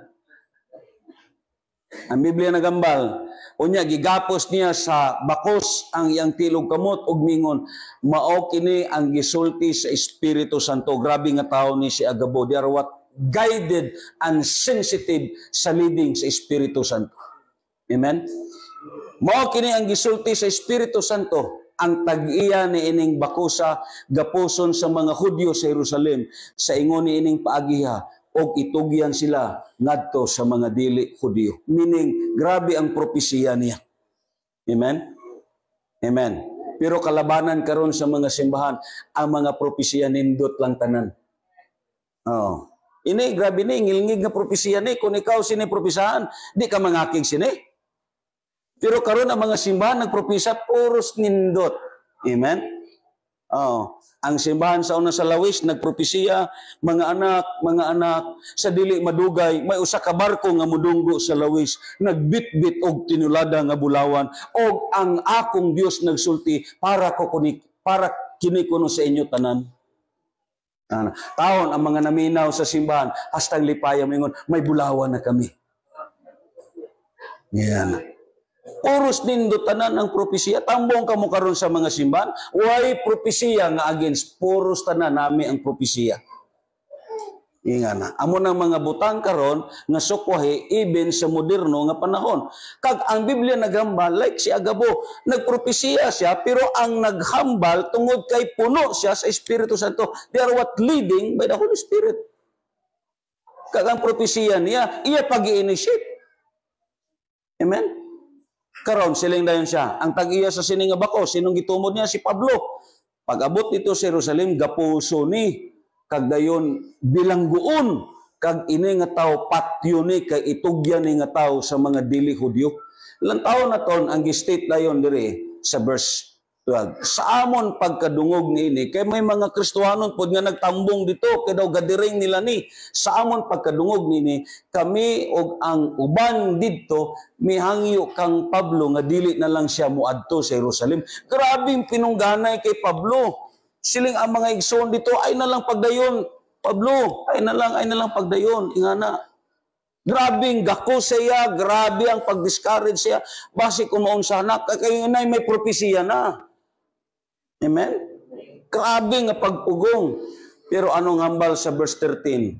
Speaker 1: Ang Biblia nagambal, unya gigapos niya sa bakos ang iyang tilog kamot ug mingon, mao kini ang gisulti sa Espiritu Santo. Grabe nga tao ni si Agabo. They are what guided and sensitive sa leading sa Espiritu Santo. Amen? Mao kini ang gisulti sa Espiritu Santo, ang tag-iya ni ining bakusa gapuson sa mga Hudyo sa Jerusalem sa ingon ni ining paagiha og itugyan sila ngadto sa mga dili Hudyo. Meaning, grabe ang propesiya niya. Amen? Amen. Pero kalabanan karon sa mga simbahan, ang mga propesiya nindot lang tanan. Oh. Ini, grabe ni, ngilngig nga propesiya ni. Kung ikaw sini propesahan, di ka mangakig sini. Pero karon ang mga simbahan nagpropesa, puros nindot. Amen? Oh. Ang simbahan sa una sa Lawis, nagpropesiya, mga anak, sa dili madugay, may usa ka barko nga mudunggo sa Lawis, nagbitbit og tinulada nga bulawan, og ang akong Dios nagsulti para kini kuno sa inyo tanan. Taon ang mga naminaw sa simbahan, hastang lipaya mingon, may bulawan na kami. Yan. Puros nindo tanan ang propesiya. Tambong kamo karon sa mga simbahan, why propesiya nga against puros tanan nami ang propesiya. Inga na. Amo nang mga butang karon nga sukwahi even sa moderno nga panahon. Kag ang Biblia nagambal like si Agabo, nagpropesiya siya pero ang naghambal tungod kay puno siya sa Espiritu Santo. They are what leading by the Holy Spirit. Kag ang propesiya niya, iya pag-i-initiate. Amen? Karon siling dayon siya. Ang tag-iya sa sining nga bako, sinong gitumod niya? Si Pablo. Pag-abot dito sa Jerusalem, gapuso ni. Kag dayon bilangguon. Kag ini nga tao patyo ni, kay itugyan ni nga tao sa mga dili Hudyo. Ilang taon na ton ang gi-state dayon diri sa verse 12. Sa amon pagkadungog niini, kay may mga Kristohanon pod nga nagtambong dito, kay daw gadiring nila ni. Sa amon pagkadungog niini, kami og ang uban didto mihangyo kang Pablo nga dili na lang siya muadto sa Jerusalem. Grabing pinungganay kay Pablo. Siling ang mga igsoon dito ay na lang pagdayon. Pablo, ay na lang pagdayon. Ingana. Grabing gako siya, grabe ang pag-discourage siya. Basi kung maun sana, kayo na may propesiya na. Amen? Grabe nga pagpugong. Pero anong hambal sa verse 13?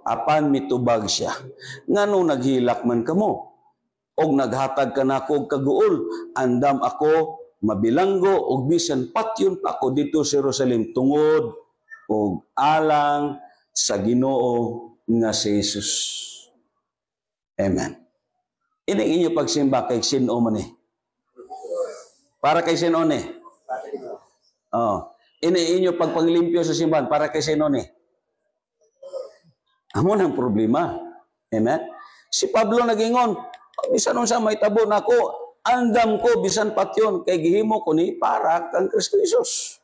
Speaker 1: Apan mitubag siya. Ngano naghilak man kamo? Og naghatag ka na ako og kaguol. Andam ako mabilanggo og bisan patyon pa ako dito sa Jerusalem tungod og alang sa Ginoo nga si Jesus. Amen. Ini inyo pagsimba kay sino man eh. Para kay sino ni? Oh. Ini inyo pagpanglimpyo sa simbahan para kay sino ni? Amo nang problema. Amen? Si Pablo nagingon, bisan unsa may tabo nako, andam ko bisan patyon kay gihimo ko ni para kang Kristo Jesus.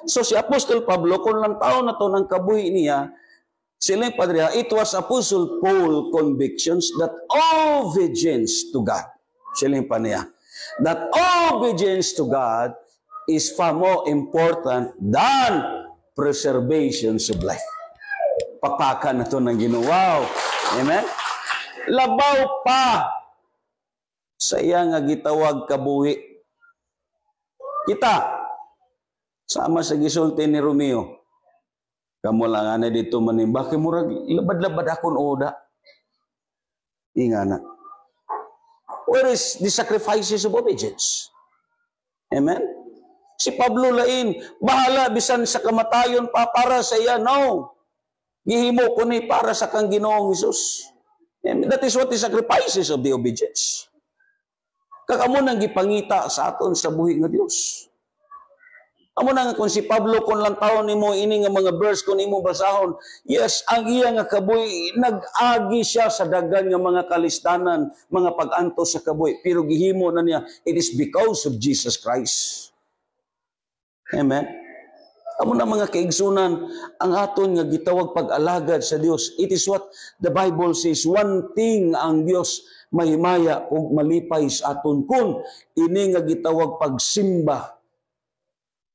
Speaker 1: So si Apostol Pablo kung lang taon na to ng kabuhi niya, sila yung padre, it was Apostle Paul convictions that obedience to God. Sila yung pa niya. That obedience to God is far more important than preservation of life. Papakan na to ng Ginoo. Wow! Amen? Labaw pa sa iya nga gitawag kabuhi. Kita, sama sa gisulti ni Romeo, kamo lang na dito manimba, kay murag labad-labad akon oda. Ingana. Where is the sacrifices of obedience? Amen? Si Pablo lain, bahala bisan sa kamatayon pa para sa iya. No. Gihimo ko ni para sa kang Ginoong Hesus. Amen? That is what the sacrifices of the obedience. Kakamo nang gipangita sa aton sa buhi nga Dios. Amo na nga kung si Pablo kung lang taon nimo ini nga mga verse kung imo basahon, yes, ang iya nga kabuhi nag-agi siya sa daghan nga mga kalistanan, mga pag-antos sa kabuhi, pero gihimo na niya, it is because of Jesus Christ. Amen. Amo na mga kaigsunan, ang aton nga gitawag pag-alagad sa Dios. It is what the Bible says, one thing ang Dios mahimaya ug malipay sa aton kun ini nga gitawag pagsimba,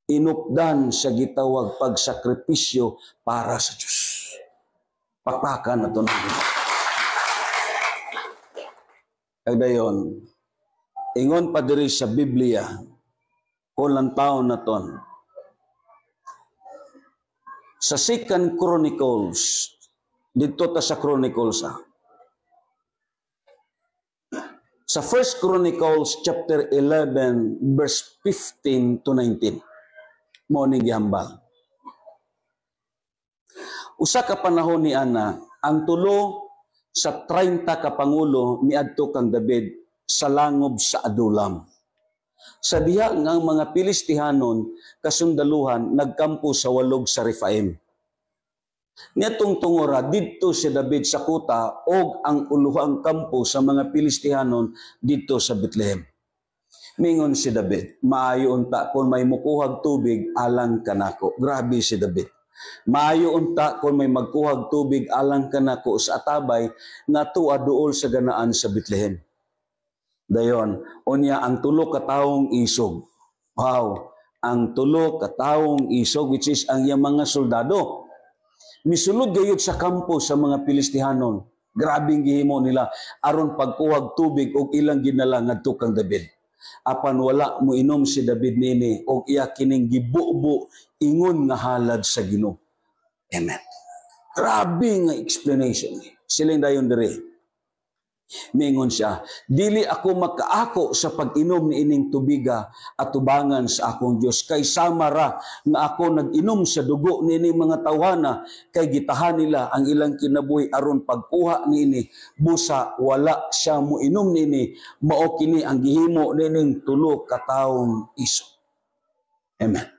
Speaker 1: inupdan sa gitawag pagsakripisyo para sa Diyos. Pakpakan na ito na ito. Kagdayon, ingon pa diri sa Biblia, kulang taon na ton. Sa 2 Chronicles, dito ta sa Chronicles, sa 1 Chronicles chapter 11, verse 15 to 19. Morning gihambal. Usa ka panahon ni ana, ang tulo sa 30 ka pangulo miadto kang David sa langob sa Adulam. Sa diha nga mga Pilistihanon kasundaluhan nagkampo sa walog sa Rephaim. Niatong tungora didto si David sa kuta og ang uluhang kampo sa mga Pilistihanon didto sa Bethlehem. Mingon si David, maayo unta kung may mukuhag tubig alang kanako. Grabe si David. Maayo unta kung may magkuhag tubig alang kanako sa atabay nga tuwa duol sa ganaan sa Bethlehem. Dayon, unya ang tulo ka taong isog. Wow, ang tulo ka taong isog which is ang iyang mga soldado. Misulod gayud sa kampo sa mga Pilistihanon. Grabing gihimo nila aron pagkuhag tubig og ilang ginala ngadto kang David. Apan wala mo inom si David nini og iya kining gibubo ingon nga halad sa Ginoo. Amen. Grabe nga explanation ni. Siling dayon diri. Mingon siya, dili ako makaako sa pag-inom ni ining tubiga at tubangan sa akong Dios kay samara nga ako nag-inom sa dugo ni ining mga tawhana kay gitahan nila ang ilang kinabuhi aron pagkuha niini busa wala siya mo inom niini mao kini ang gihimo nining tulo ka taong iso. Amen.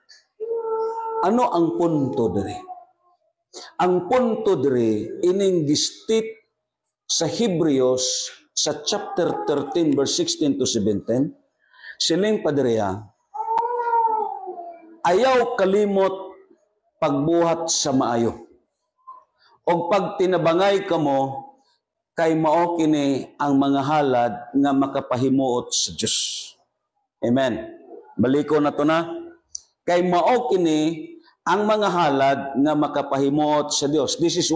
Speaker 1: Ano ang punto diri? Ang punto diri ining gistit sa Hebreos, sa chapter 13, verse 16 to 17, siling padreya, ayaw kalimot pagbuhat sa maayo. O pag tinabangay kamo, kay mao kini ang mga halad nga makapahimuot sa Diyos. Amen. Baliko na to na. Kay mao kini ang mga halad nga makapahimuot sa Dios. This is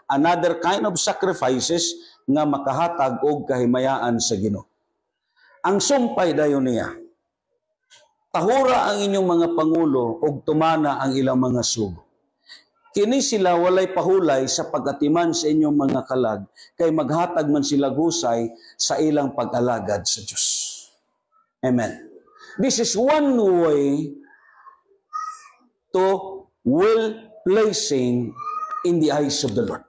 Speaker 1: another kind of sacrifices nga makahatag og kahimayaan sa Ginoo. Ang sumpay dayon niya, tahura ang inyong mga pangulo og tumana ang ilang mga sugo. Kini sila walay pahulay sa pagatiman sa inyong mga kalag, kay maghatag man sila husay sa ilang pag-alagad sa Dios. Amen. This is one way to well placing in the eyes of the Lord.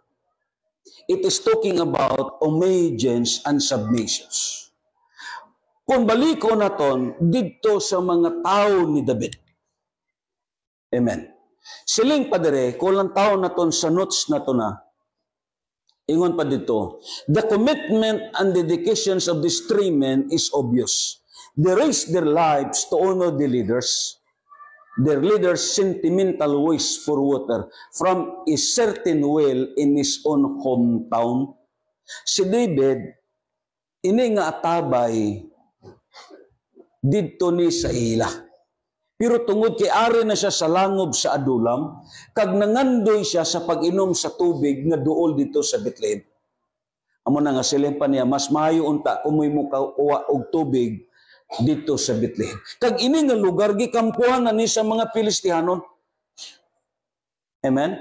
Speaker 1: It is talking about obedience and submissions. Kung baliko naton dito sa mga tao ni David, Amen. Siling padere, kulang taon na ton sa notes na to na, ingon pa dito, the commitment and dedications of these three men is obvious. They risk their lives to honor the leaders. Their leader's sentimental wish for water from a certain well in his own hometown. Si David, ini nga atabay didto ni sa ila. Pero tungod kay ari na siya sa langob sa adulam, kag nangandoy siya sa pag-inom sa tubig nga duol dito sa Bethlehem. Amo na nga silimpan niya, mas maayo unta kumoy mo kuha og tubig dito sa Bethlehem. Kag ini nga lugar gikampuhan na ni sa mga Filistihanon. Amen.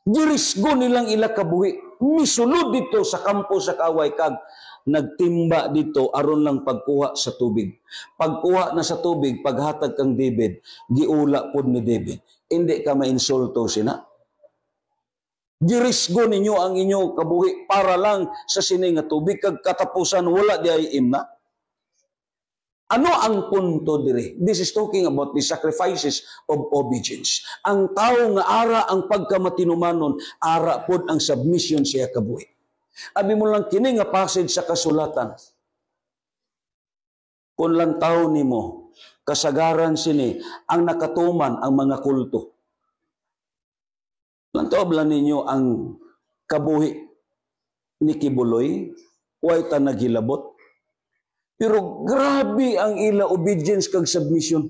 Speaker 1: Girisgo nilang ila kabuhi. Misulod dito sa kampo sa kaway kag nagtimba dito aron lang pagkuha sa tubig. Pagkuha na sa tubig, paghatag kang David, giula pod ni David. Hindi ka mainsulto sina. Girisgo ninyo ang inyo kabuhi para lang sa sini nga tubig kag katapusan wala di ay imna. Ano ang punto dire? This is talking about the sacrifices of obedience. Ang tao nga ara ang pagkamatinumanon, ara pod ang submission siya kabuhi. Abi mo lang kini nga passage sa kasulatan. Kung lang tao nimo, kasagaran sini, ang nakatuman ang mga kulto. Lantaw lang ninyo ang kabuhi ni Kibuloy, way ta naghilabot. Pero grabe ang ila obedience kag submission.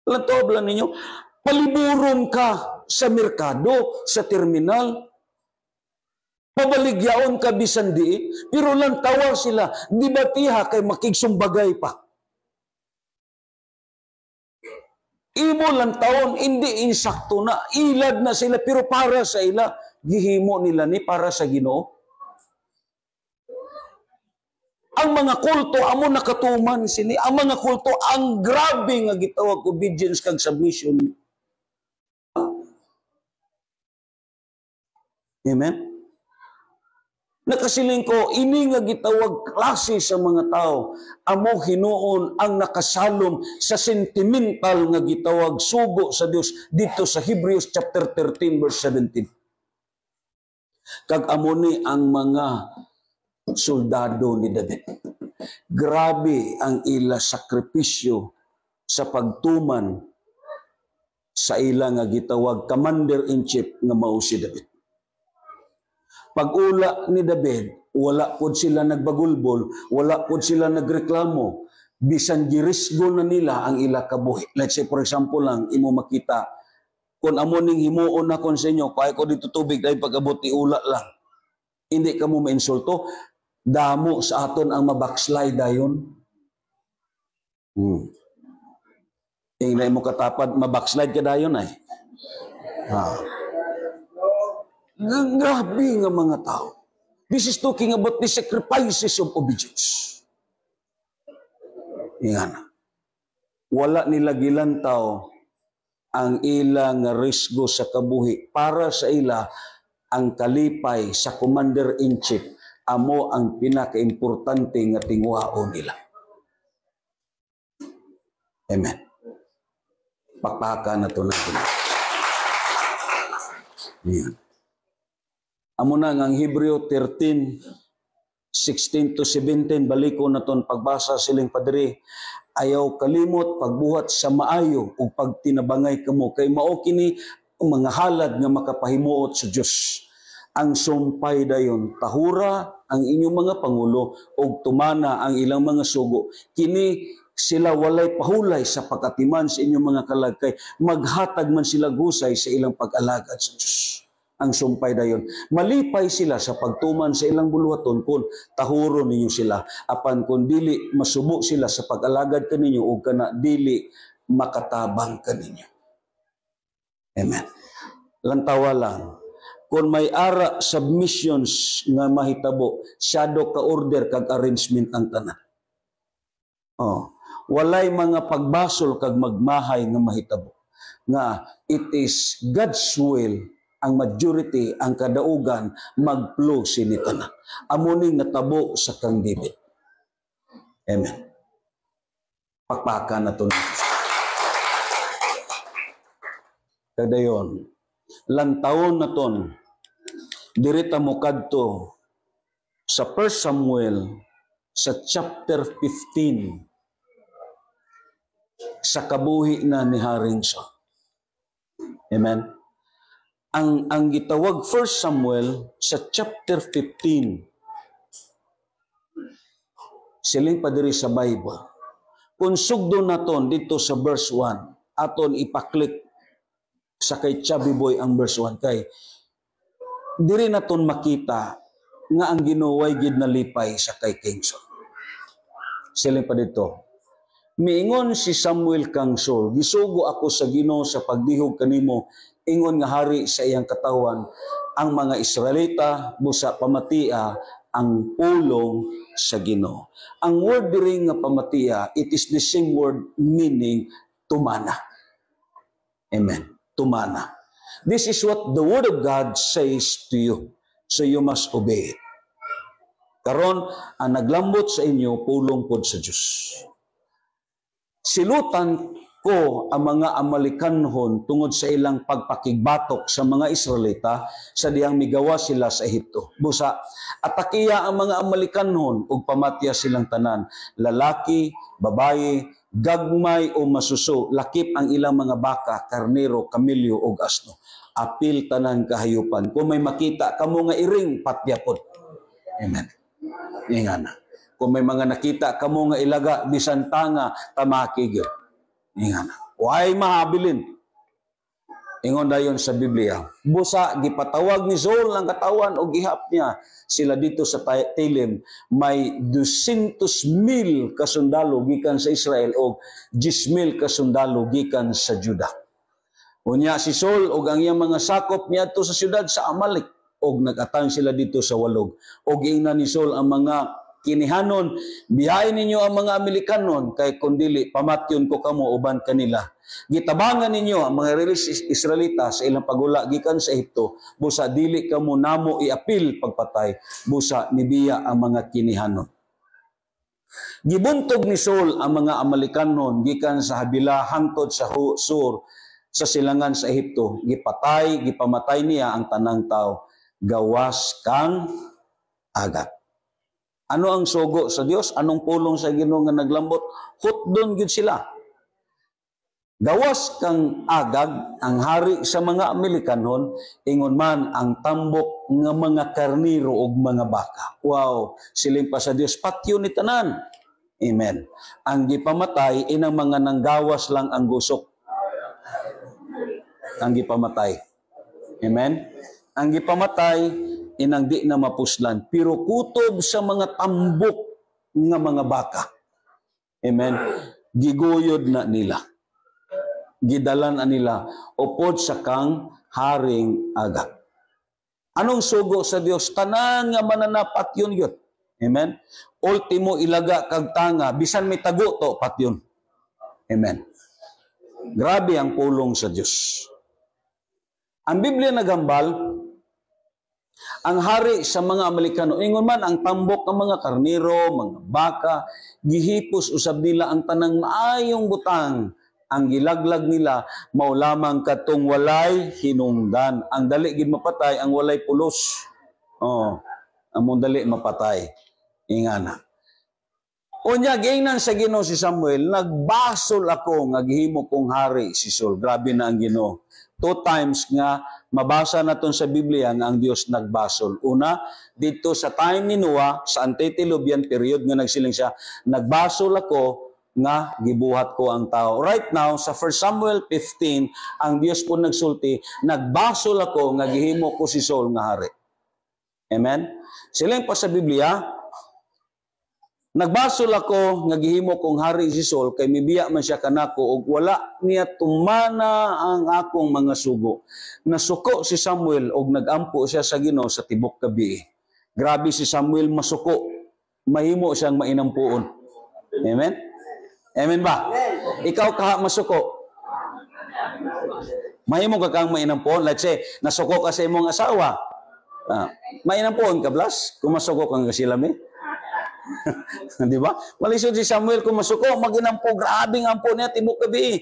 Speaker 1: Lantaw lang ninyo, paliburon ka sa merkado, sa terminal, pabaligyaon ka bisan di, pero lang tawa sila, di ba tiha kay makigsumbagay pa. Imo lang taon, hindi insakto na, ilad na sila, pero para sa ila, gihimo nila ni para sa Ginoo. Ang mga kulto, amo nakatuman sini, ang mga kulto, ang grabe nga gitawag obedience kag submission. Amen? Nakasiling ko, ini nga gitawag klase sa mga tao, amo hinuon ang nakasalom sa sentimental nga gitawag sugo sa Dios dito sa Hebrews chapter 13 verse 17. Kag amo ni ang mga soldado ni David. Grabe ang ila sakripisyo sa pagtuman sa ila nga gitawag commander-in-chief nga mao si David. Pag-ula ni David, wala pod sila nagbagulbol, wala pod sila nagreklamo, bisan girisgo na nila ang ila kabuhi. Let's say, for example lang, imo makita, kung amo ning himuon na kon sa inyo, kaya ko dito tubig, dahil pag-abot ula lang. Hindi ka mo mainsulto, damo sa aton ang mabackslide dayon. Ingay mo katapad, mabackslide ka dayon ay. Grabe nga mga tao. This is talking about the sacrifices of obedience. Yan. Wala nila gilantaw ang ilang risgo sa kabuhi. Para sa ila, ang kalipay sa commander-in-chief, amo ang pinaka-importante nga tingwao nila. Amen. Pakpaka na ito natin. Yan. Amo na ang Hebreo 13, 16 to 17, baliko na ton pagbasa siling padre, ayaw kalimot pagbuhat sa maayo o pagtinabangay kamo, kay mao kini mga halad nga makapahimuot sa Dios. Ang sumpay dayon, tahura ang inyong mga pangulo o tumana ang ilang mga sugo. Kini sila walay pahulay sa pagkatiman sa inyong mga kalagkay, maghatag man sila gusay sa ilang pag-alagad sa Dios. Ang sumpay dayon. Malipay sila sa pagtuman sa ilang buluhaton kung tahuro ninyo sila. Apan kung dili masubo sila sa pag-alagad kaninyo o kana dili makatabang kaninyo. Amen. Lantawa lang. Kung may ara submissions nga mahitabo, shadow ka order kag arrangement ang tanan. Walay mga pagbasol kag magmahay nga mahitabo. Nga it is God's will ang majority, ang kadaugan, mag-flow sinitana. Amuning natabo sa kang David. Amen. Pakpaka na ito. Kadayon, lantawon na ton, dirita mo kadto sa 1 Samuel sa chapter 15 sa kabuhi na ni Haring Saul. Amen. Ang gitawag 1 Samuel sa chapter 15 siling pa diri sa Bible. Kung sugdo naton dito sa verse 1, aton ipaklik sa kay Chubby Boy ang verse 1 kay diri naton makita nga ang Ginoo gid nalipay sa kay King Saul. Siling pa dito. Miingon si Samuel kang Saul, gisugo ako sa Ginoo sa pagdihog kanimo, ingon nga hari sa iyang katawan, ang mga Israelita busa pamatia ang pulong sa Ginoo. Ang word diri nga pamatia, it is the same word meaning tumana. Amen. Tumana. This is what the Word of God says to you. So you must obey it. Karon, ang naglambot sa inyo, pulong pod sa Diyos. Silutan ko ang mga Amalikanhon tungod sa ilang pagpakigbatok sa mga Israelita sa diyang migawa sila sa Ehipto. Busa, atakiya ang mga Amalikanhon ug pamatya silang tanan, lalaki, babaye, gagmay o masuso, lakip ang ilang mga baka, karnero, kamilyo o asno. Apil tanan kahayupan. Kung may makita kamo nga iring, patyapon. Amen. Ingana. Kung may mga nakita kamo nga ilaga, bisan tanga, tamakigyo. Ingana. Huwag mahabilin. Ingon dayon sa Biblia. Busa, gipatawag ni Saul ang katawan o gihap niya. Sila dito sa Telem, may 200,000 kasundalo gikan sa Israel o 10,000 kasundalo gikan sa Juda. Unya si Saul o ang iyang mga sakop niya to sa siyudad sa Amalek og nag-atang sila dito sa walog. Og ingnan ni Saul ang mga kinihanon, biyahin ninyo ang mga Amerikanon kay kundili pamatyon ko kamo uban kanila. Gitabangan ninyo ang mga Israelita sa ilang pagula gikan sa Ehipto, busa dili kamo namo iapil pagpatay, busa nibiya ang mga kinihanon. Gibuntog ni Saul ang mga Amerikanon gikan sa Habila hangtod sa Sur sa silangan sa Ehipto. Gipamatay niya ang tanang tao, gawas kang agap. Ano ang sugo sa Dios? Anong pulong sa Ginoo nga naglambot? Hutdon gyud sila. Gawas kang agag ang hari sa mga Amerikanon, ingon man ang tambok nga mga karniro ug mga baka. Wow, siling pa sa Dios patyo ni tanan. Amen. Ang gipamatay inang mga nanggawas lang ang gusok. Ang gipamatay. Amen. Ang gipamatay inang di na mapuslan, pero kutob sa mga tambok nga mga baka. Amen. Giguyod na nila. Gidalan na nila upod sa kang haring agap. Anong sugo sa Dios? Tanan nga mananapat yun yun. Amen. Ultimo ilaga kag tanga, bisan may tago to pat yun. Amen. Grabe ang pulong sa Dios. Ang Biblia nagambal, ang hari sa mga Amerikano, ingon man ang tambok ng mga karniro, mga baka, gihipos usab nila ang tanang maayong butang. Ang gilaglag nila, mao lamang katong walay hinungdan. Ang dali gid mapatay, ang walay pulos. Oh, among dali mapatay. Ingana. Unya, giingnan sa Ginoo si Samuel, nagbasol ako nga gihimo kong hari si Saul. Grabe na ang Ginoo. 2 times nga mabasa naton sa Biblia nga ang Dios nagbasol. Una, dito sa time ni Noah, sa antediluvian period nga nagsiling siya, nagbasol ako nga gibuhat ko ang tao. Right now, sa 1 Samuel 15, ang Dios po nagsulti, nagbasol ako nga gihimo ko si Saul nga hari. Amen? Siling pa sa Biblia, nagbasol ako nga gihimo kong hari si Saul kay mibiya man siya kanako ug wala niya tumana ang akong mga sugo. Nasuko si Samuel ug nagampo siya sa Ginoo sa tibok gabi. Grabe si Samuel masuko. Mahimo siyang mainampuon. Amen? Amen ba? Ikaw kaha masuko. Mahimo ka kang mainampuon. Let's say, nasuko ka sa imong asawa. Mainampuon ka, Blas? Kung masuko kang kasilami? Di ba? Malisod si Samuel kung masuko, maginampo, grabing ampo niya, tibok gabi.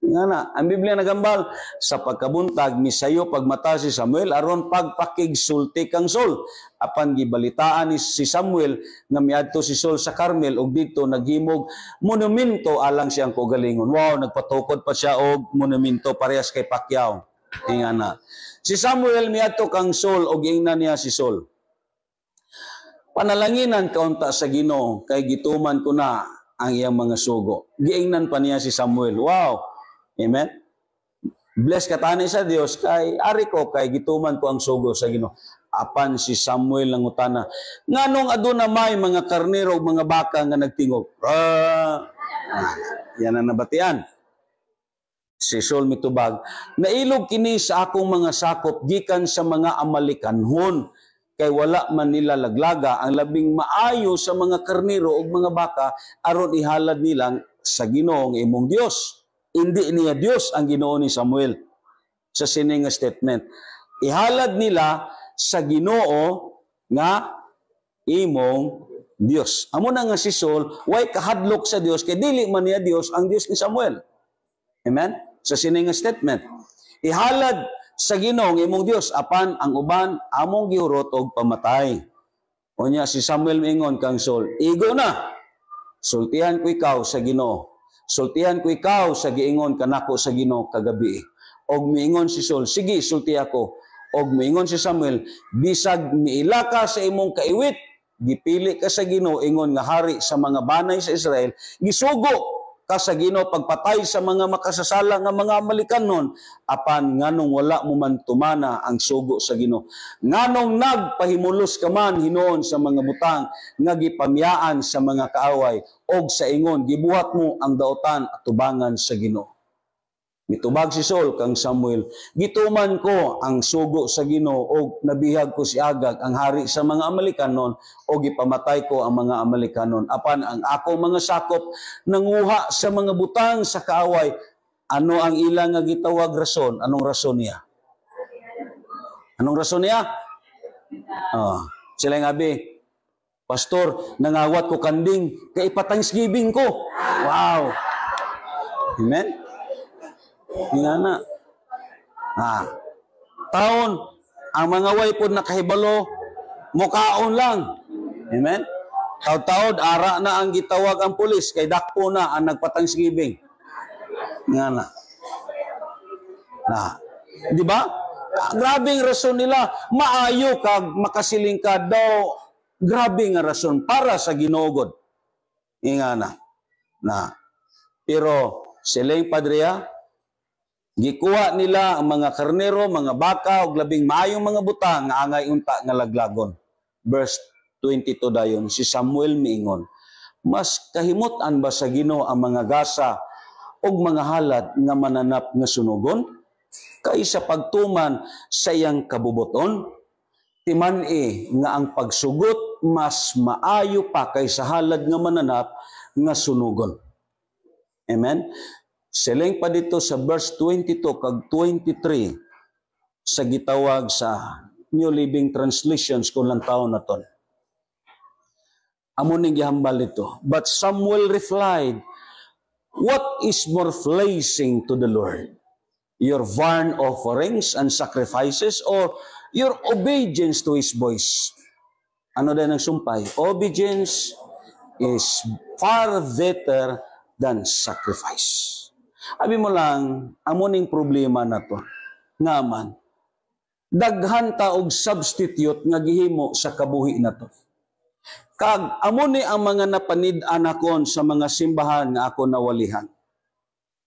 Speaker 1: Nga na, ang Biblia nagambal, sa pagkabuntag, misayo pagmata si Samuel, aron pagpakigsulti kang Saul. Apan gibalitaan ni si Samuel, nga miadto si Saul sa Carmel, og dito naghimog monumento alang siyang kagalingon. Wow, nagpatukod pa siya og monumento parehas kay Pacquiao. Nga na. Si Samuel miadto kang Saul, og ingnan niya si Saul. Panalanginan kaunta sa Ginoo, kay gituman ko na ang iyang mga sugo. Giingnan pa niya si Samuel. Wow! Amen? Bless ka tani sa Dios kay ari ko kay gituman ko ang sugo sa Ginoo. Apan si Samuel lang utana, nganong aduna may mga karnero ug mga baka nga nagtingog. Yan ang nabatian. Si Saul mitubag, nailog kini sa akong mga sakop gikan sa mga Amalikanhon, kay wala man nila laglaga ang labing maayo sa mga karnero ug mga baka aron ihalad nilang sa Ginoo nga imong Dios. Hindi niya Dios ang Ginoo ni Samuel sa sining statement. Ihalad nila sa Ginoo nga imong Dios. Amo na nga si Saul, way kahadlok sa Dios kay dili man niya Dios ang Dios ni Samuel. Amen? Sa sining statement. Ihalad sa Ginoo nga imong Dios apan ang uban among giurot og pamatay. Unya si Samuel miingon kang Saul, igo na. Sultihan ko ikaw sa Ginoo. Sultihan ko ikaw sa giingon kanako sa Ginoo kagabi. Og miingon si Saul, sige sulti ako. Og miingon si Samuel, bisag miila ka sa imong kaiwit, gipili ka sa Ginoo ingon nga hari sa mga banay sa Israel, gisugo ka sa Ginoo pagpatay sa mga makasasala nga mga Amalikanon, apan nganong wala mo man tumana ang sugo sa Ginoo. Nganong nagpahimulos ka man hinoon sa mga butang nga gipamyaan sa mga kaaway, og sa ingon gibuhat mo ang daotan at tubangan sa Ginoo. Mitubag si Saul kang Samuel, gituman ko ang sugo sa Ginoo og nabihag ko si Agag ang hari sa mga Amalikanon og ipamatay ko ang mga Amalikanon. Apan ang akong mga sakop nanguha sa mga butang sa kaaway. Ano ang ilang nga gitawag rason? Anong rason niya? Anong rason niya? Sila nga Pastor, nangawat ko kanding kay pa-Thanksgiving ko. Wow. Amen? Nga na. Taon, ang mga way po nakahibalo, mukaon lang. Amen? Taod-taod, ara na ang gitawag ang pulis, kay dakpo na ang nagpa-Thanksgiving. Nga na. Di ba? Grabing rason nila, maayo kag makasiling ka daw, grabing rason para sa ginugod. Nga na. Pero, silang padriya, gikuha nila ang mga karnero, mga baka, o labing maayong mga butang nga angay unta nga laglagon. Verse 22 dayon, si Samuel miingon, mas kahimutan ba sa Ginoo ang mga gasa o mga halad nga mananap nga sunugon? Kaysa pagtuman sa iyang kabubuton, timan-i nga ang pagsugot mas maayo pa kaysa halad nga mananap nga sunugon. Amen? Siling pa dito sa verse 22 kag 23 sa gitawag sa New Living Translations kung lang taon na ton. Amo ning gihambal dito. But Samuel replied, what is more pleasing to the Lord? Your burnt offerings and sacrifices or your obedience to His voice? Ano din ang sumpay? Obedience is far better than sacrifice. Abi mo lang, amuning problema na to. Nga man, daghan ta og substitute nga gihimo sa kabuhi na to. Kag amuni ang mga napanid-an akon sa mga simbahan nga ako nawalihan.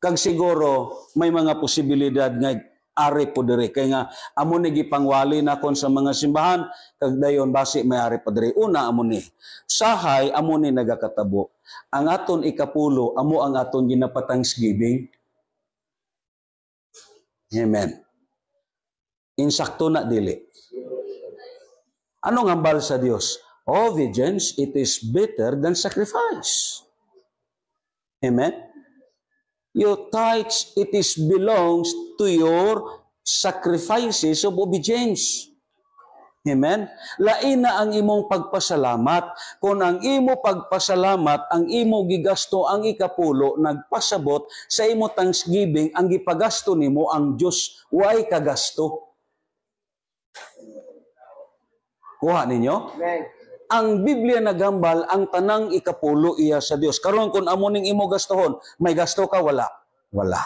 Speaker 1: Kag siguro may mga posibilidad nga ari po diri kay nga amuni gipangwali na kon sa mga simbahan kag dayon basi may ari pa diri. Una amuni, sahay amuni nagakatabo. Ang aton ikapulo amo ang aton ginapa-Thanksgiving. Amen. Insakto na dili. Anong hambal sa Dios? Obedience, it is better than sacrifice. Amen. Your tithes, it is belongs to your sacrifices of obedience. Amen? Lain na ang imong pagpasalamat. Kung ang imo pagpasalamat, ang imo gigasto, ang ikapulo, nagpasabot sa imo thanksgiving, ang gipagasto nimo ang Dios way kagasto. Kuha ninyo?
Speaker 2: Amen.
Speaker 1: Ang Biblia nagambal, ang tanang ikapulo iya sa Dios. Karon kung amo ning imo gastohon, may gasto ka? Wala. Wala.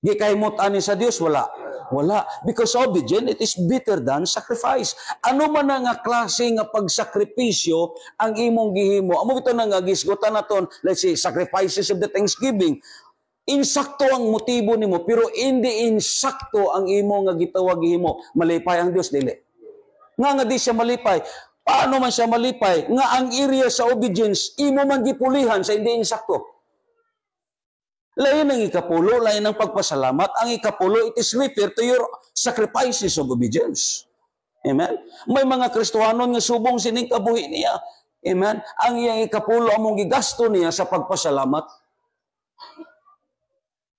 Speaker 1: Di kahimot ani sa Dios? Wala. Wala. Because obedience, it is better than sacrifice. Ano man nga klase nga pagsakripisyo ang imong gihimo. Amo bitaw na nga gisgutan naton, let's say, sacrifices of the Thanksgiving. Insakto ang motibo nimo, pero hindi insakto ang imo nga gitawag gihimo. Malipay ang Dios, dili. Nga di siya malipay. Paano man siya malipay? Nga ang area sa obedience, imo man gipulihan sa hindi insakto. Lain ang ikapulo, lain ang pagpasalamat. Ang ikapulo, it is referred to your sacrifices of obedience. Amen? May mga Kristohanon nga subong sining kabuhi niya. Amen? Ang iyang ikapulo, among gigasto niya sa pagpasalamat.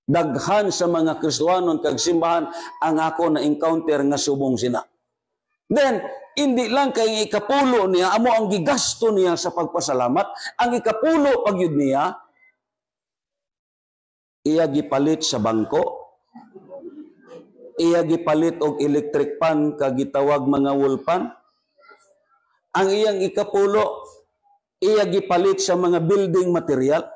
Speaker 1: Daghan sa mga Kristohanon kag simbahan ang ako na-encounter nga subong sina. Then, hindi lang kay ikapulo niya, amo ang gigasto niya sa pagpasalamat. Ang ikapulo pagyud niya, iya gipalit sa bangko, iya gipalit og electric pan kagitawag mga wall-pan. Ang iyang ikapulo, iya gipalit sa mga building material.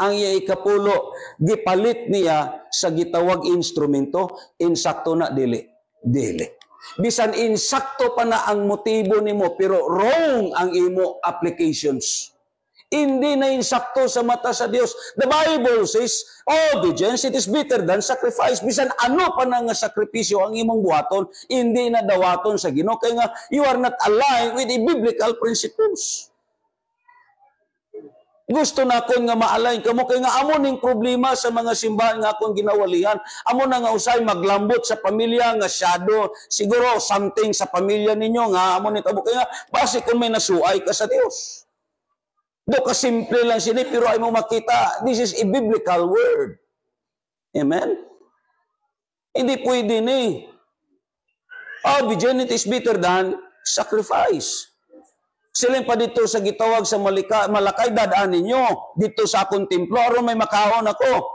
Speaker 1: Ang iyang ikapulo, gipalit niya sa gitawag instrumento, insakto na dili. Dili. Bisan insakto pa na ang motibo nimo, pero wrong ang imo applications. Hindi na insakto sa mata sa Dios. The Bible says, obedience, it is better than sacrifice. Bisan ano pa na nga sakripisyo ang imong buhaton, hindi na dawaton sa Ginoo. Kaya nga, you are not aligned with the biblical principles. Gusto na akong nga ma-align kamo, kaya nga amo ning problema sa mga simbahan nga akong ginawalihan. Amo na nga usay maglambot sa pamilya nga shadow. Siguro something sa pamilya ninyo nga amo ni tabo. Kaya nga, base kung may nasuay ka sa Dios. Do ka simple lang sini, pero ay mo makita, this is a biblical word. Amen? Hindi pwede ni. Obedience is better than sacrifice. Siling pa dito sa gitawag sa Malakay, dadaan ninyo dito sa akong templo, aron may makaon ako.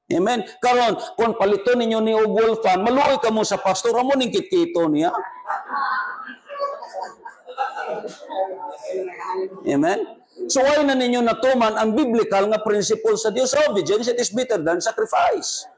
Speaker 1: Amen? Karon, kung palito ninyo ni Wolfan, maluoy ka mo sa pastor, amo ning kitkito niya. Amen? So why na ninyo natuman ang biblical nga principle sa Dios? Obedience, it is better than sacrifice.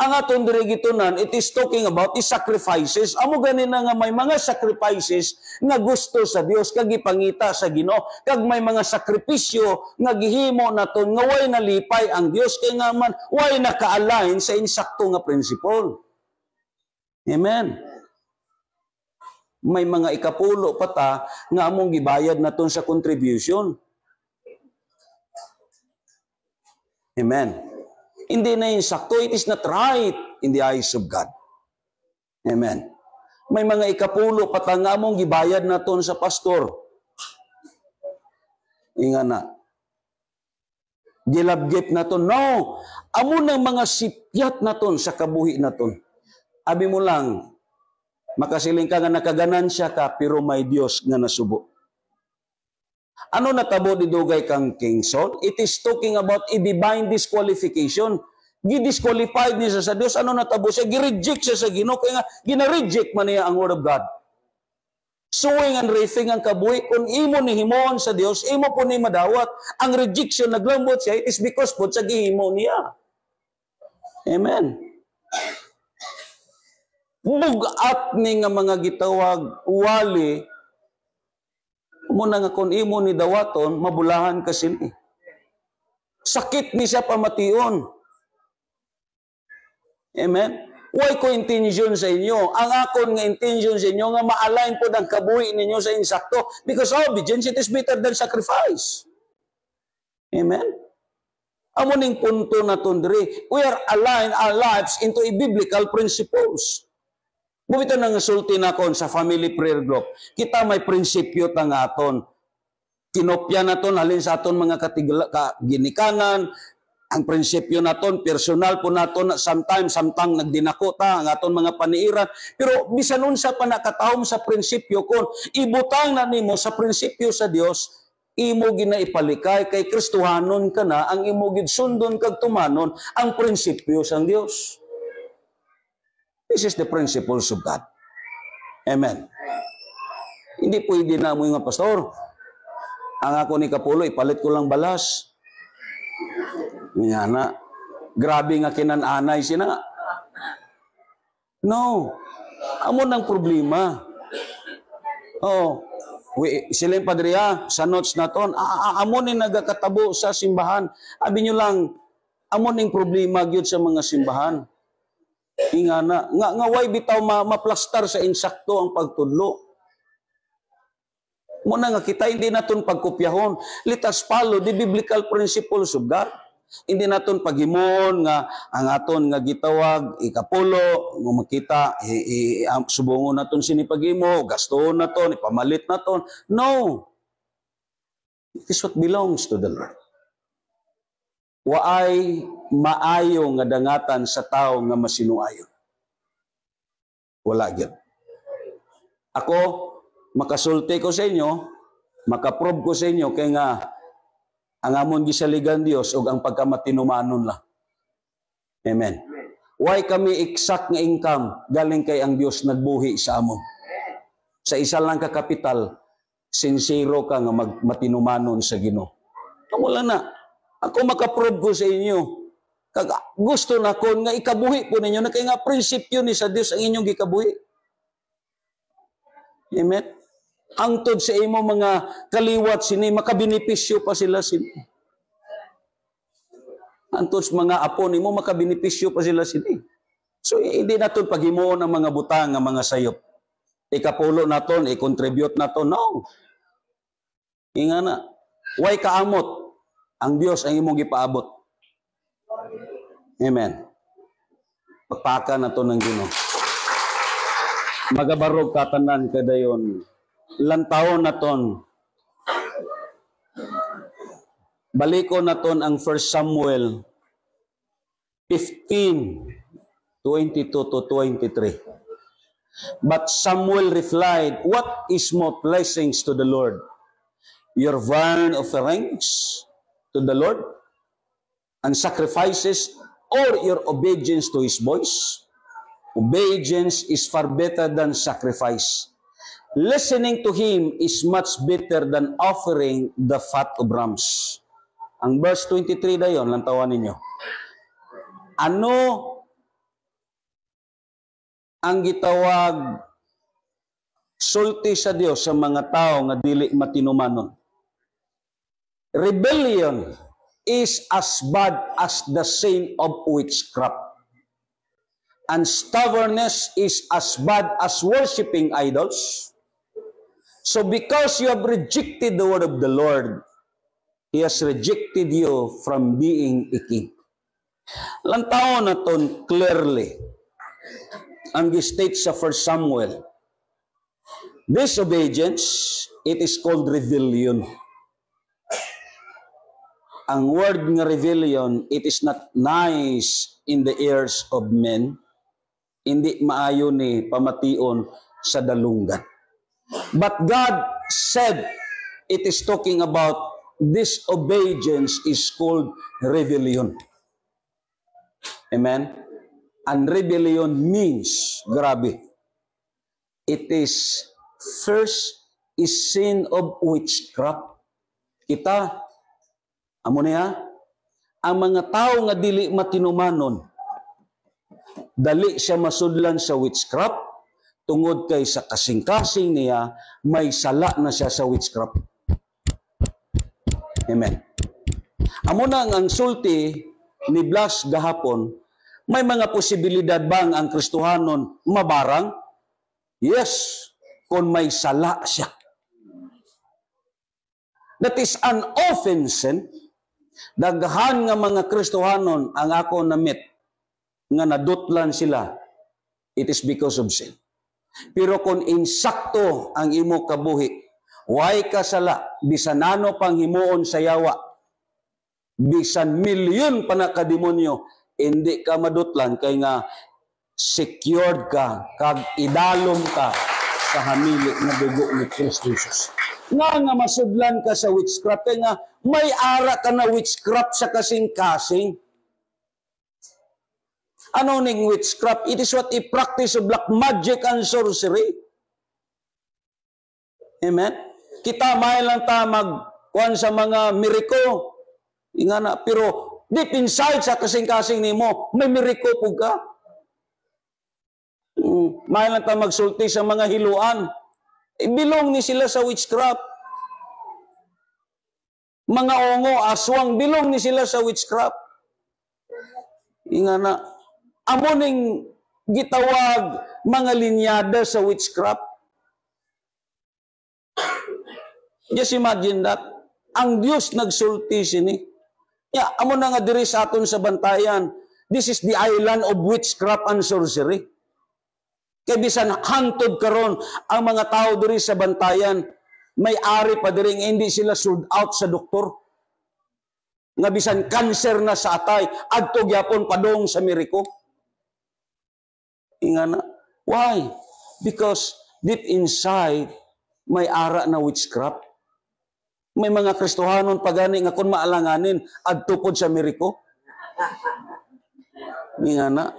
Speaker 1: Ang atong dirigitunan, it is talking about the sacrifices. Amo ganin na nga may mga sacrifices nga gusto sa Dios, kag ipangita sa Ginoo, kag may mga sakripisyo nga gihimo naton nga way nalipay ang Dios, kay nga man way naka-align sa insakto nga principle. Amen. May mga ikapulo pa ta nga among gibayad naton sa contribution. Amen. Hindi na insakto, it is not right in the eyes of God. Amen. May mga ikapulo pa ta nga among gibayad naton sa pastor. Inga na. Gilabgip naton. No, amo nang mga sipyat naton sa kabuhi naton. Abi mo lang, makasiling ka nga nakaganansya ka, pero may Dios nga nasubo. Ano natabo ni Dugay kang Kingson? It is talking about a divine disqualification. Gidisqualified niya sa Dios. Ano natabo siya? Gireject siya sa Ginoo. Kaya nga, ginareject man niya ang Word of God. Suwing and racing ang kabuhi. Kung imo ni himoon sa Dios, imo po ni madawat. Ang rejection, naglambot siya, it is because po sa gihimo niya. Amen. Bugat ni nga mga gitawag wali, muna nga kung imo ni dawaton, mabulahan ka sini. Sakit ni siya pamation. Amen? Why ko intention sa inyo? Ang akon nga intention sa inyo nga ma-align po ang kabuhi ninyo sa insakto. Because obedience, it is better than sacrifice. Amen? Amo ning punto na tundri, we are align our lives into a biblical principles. Bumito nang sulti na kon sa family prayer group. Kita may prinsipyo tang aton. Kinopya na ton halin sa aton mga ginikanan, Ang prinsipyo naton, personal po naton, sometimes, samtang nagdinako ta, ang aton mga paniiran. Pero bisan unsa pa nakatawom sa prinsipyo, kung ibutang na nimo sa prinsipyo sa Dios, imo ginaipalikay kay Kristohanon ka na, ang imo gidsundon kag tumanon ang prinsipyo sang Dios. This is the principles of God. Amen. Hindi pwede na mo nga, pastor, ang ako ni Kapulo, ipalit ko lang balas. Nga na, grabe nga kinananay sina. No. Amo nang problema. Oh, sila yung padriya, sa notes na ton, amo ni nagakatabo sa simbahan. Abi nyo lang, amo ning problema gyud sa mga simbahan. Nga na, nga way bitaw maplastar sa insakto ang pagtudlo. Muna nga kita, hindi naton pagkopyahon. Let us follow the biblical principles of God. Hindi naton paghimon nga ang aton nga gitawag ikapulo mo makita subungon naton sini paghimo, gastoon naton, ipamalit naton. No. It is what belongs to the Lord. Waay maayo nga dangatan sa tao nga masinuayon. Wala gyud. Ako makasulti ko sa inyo, makaprove ko sa inyo kay nga ang amon gisaligan Dios ug ang pagkamatinumanon lang. Amen. Why kami exact nga income galing kay ang Dios nagbuhi sa amon. Sa isa lang ka kapital, sincero ka nga matinumanon sa Ginoo. Wala na. Ako makaprove ko sa inyo. Kag gusto na kon nga ikabuhi po ninyo na kay nga prinsipyo ni sa Dios ang inyong gikabuhi. Amen. Angtod sa imo mga kaliwat sini, makabenepisyo pa sila sini. Angtod sa mga apo nimo, makabenepisyo pa sila sini. So, hindi naton paghimuon ang mga butang, ang mga sayop. Ikapulo naton, i-contribute naton. No. Inga na. Way kaamot. Ang Dios ang imong gipaabot. Amen. Pagpaka naton ng Ginoo. Magabarog katanan kadayon. Lantaon naton. Baliko naton ang 1 Samuel 15:22 to 23. But Samuel replied, "What is more blessings to the Lord? Your burnt offerings to the Lord and sacrifices, or your obedience to His voice? Obedience is far better than sacrifice. Listening to Him is much better than offering the fat of rams." Ang verse 23 dayon, lantawan ninyo. Ano ang gitawag sulti sa Dios sa mga tao nga dili matinumanon? Rebellion is as bad as the sin of witchcraft. And stubbornness is as bad as worshiping idols. So because you have rejected the word of the Lord, He has rejected you from being a king. Lantaon naton clearly ang state sa 1 Samuel. Disobedience, it is called rebellion. Ang word nga rebellion, it is not nice in the ears of men. Hindi maayo ni pamation sa dalunggan. But God said, it is talking about disobedience is called rebellion. Amen? And rebellion means, grabe, it is first is sin of witchcraft. Kita, amo niya, ang mga tao nga dili matinumanon, dali siya masudlan sa witchcraft, tungod kay sa kasing-kasing niya, may sala na siya sa witchcraft. Amen. Amo na ang sulti ni Blas gahapon, may mga posibilidad bang ang Kristohanon mabarang? Yes, kung may sala siya. That is an offense. Daghan nga mga Kristohanon ang ako na-meet nga nadutlan sila. It is because of sin. Pero kung insakto ang imo kabuhi, way kasala, bisanano pang himuon sa yawa, bisan milyon pa na kademonyo, hindi ka madutlan kay nga secured ka, kag idalom ka sa hamili nga dugo ni Kristo Jesus. Nga masudlan ka sa witchcraft, kay nga may ara ka na witchcraft sa kasing-kasing. Ano ning witchcraft? It is what a practice of black magic and sorcery. Amen? Kita may lang ta magkuhan sa mga miriko. Ingana, pero deep inside sa kasing-kasing nimo, may miriko po ka. May lang ta magsulti sa mga hiluan. Bilong ni sila sa witchcraft. Mga ongo, aswang, bilong ni sila sa witchcraft. Ingana, amo ning gitawag mga linyada sa witchcraft. Just imagine that. Ang Diyos nagsulti sini. Amo na nga diri sa aton sa bantayan. This is the island of witchcraft and sorcery. Kaya bisan hantod karon ang mga tao diri sa bantayan, may ari pa diri nga hindi sila sold out sa doktor. Nga bisan cancer na sa atay, adto gyapon padong sa miriko. Ingana. Why? Because deep inside, may ara na witchcraft. May mga Kristohanon pagani nga kun maalanganin, adto pod sa miriko. Ingana.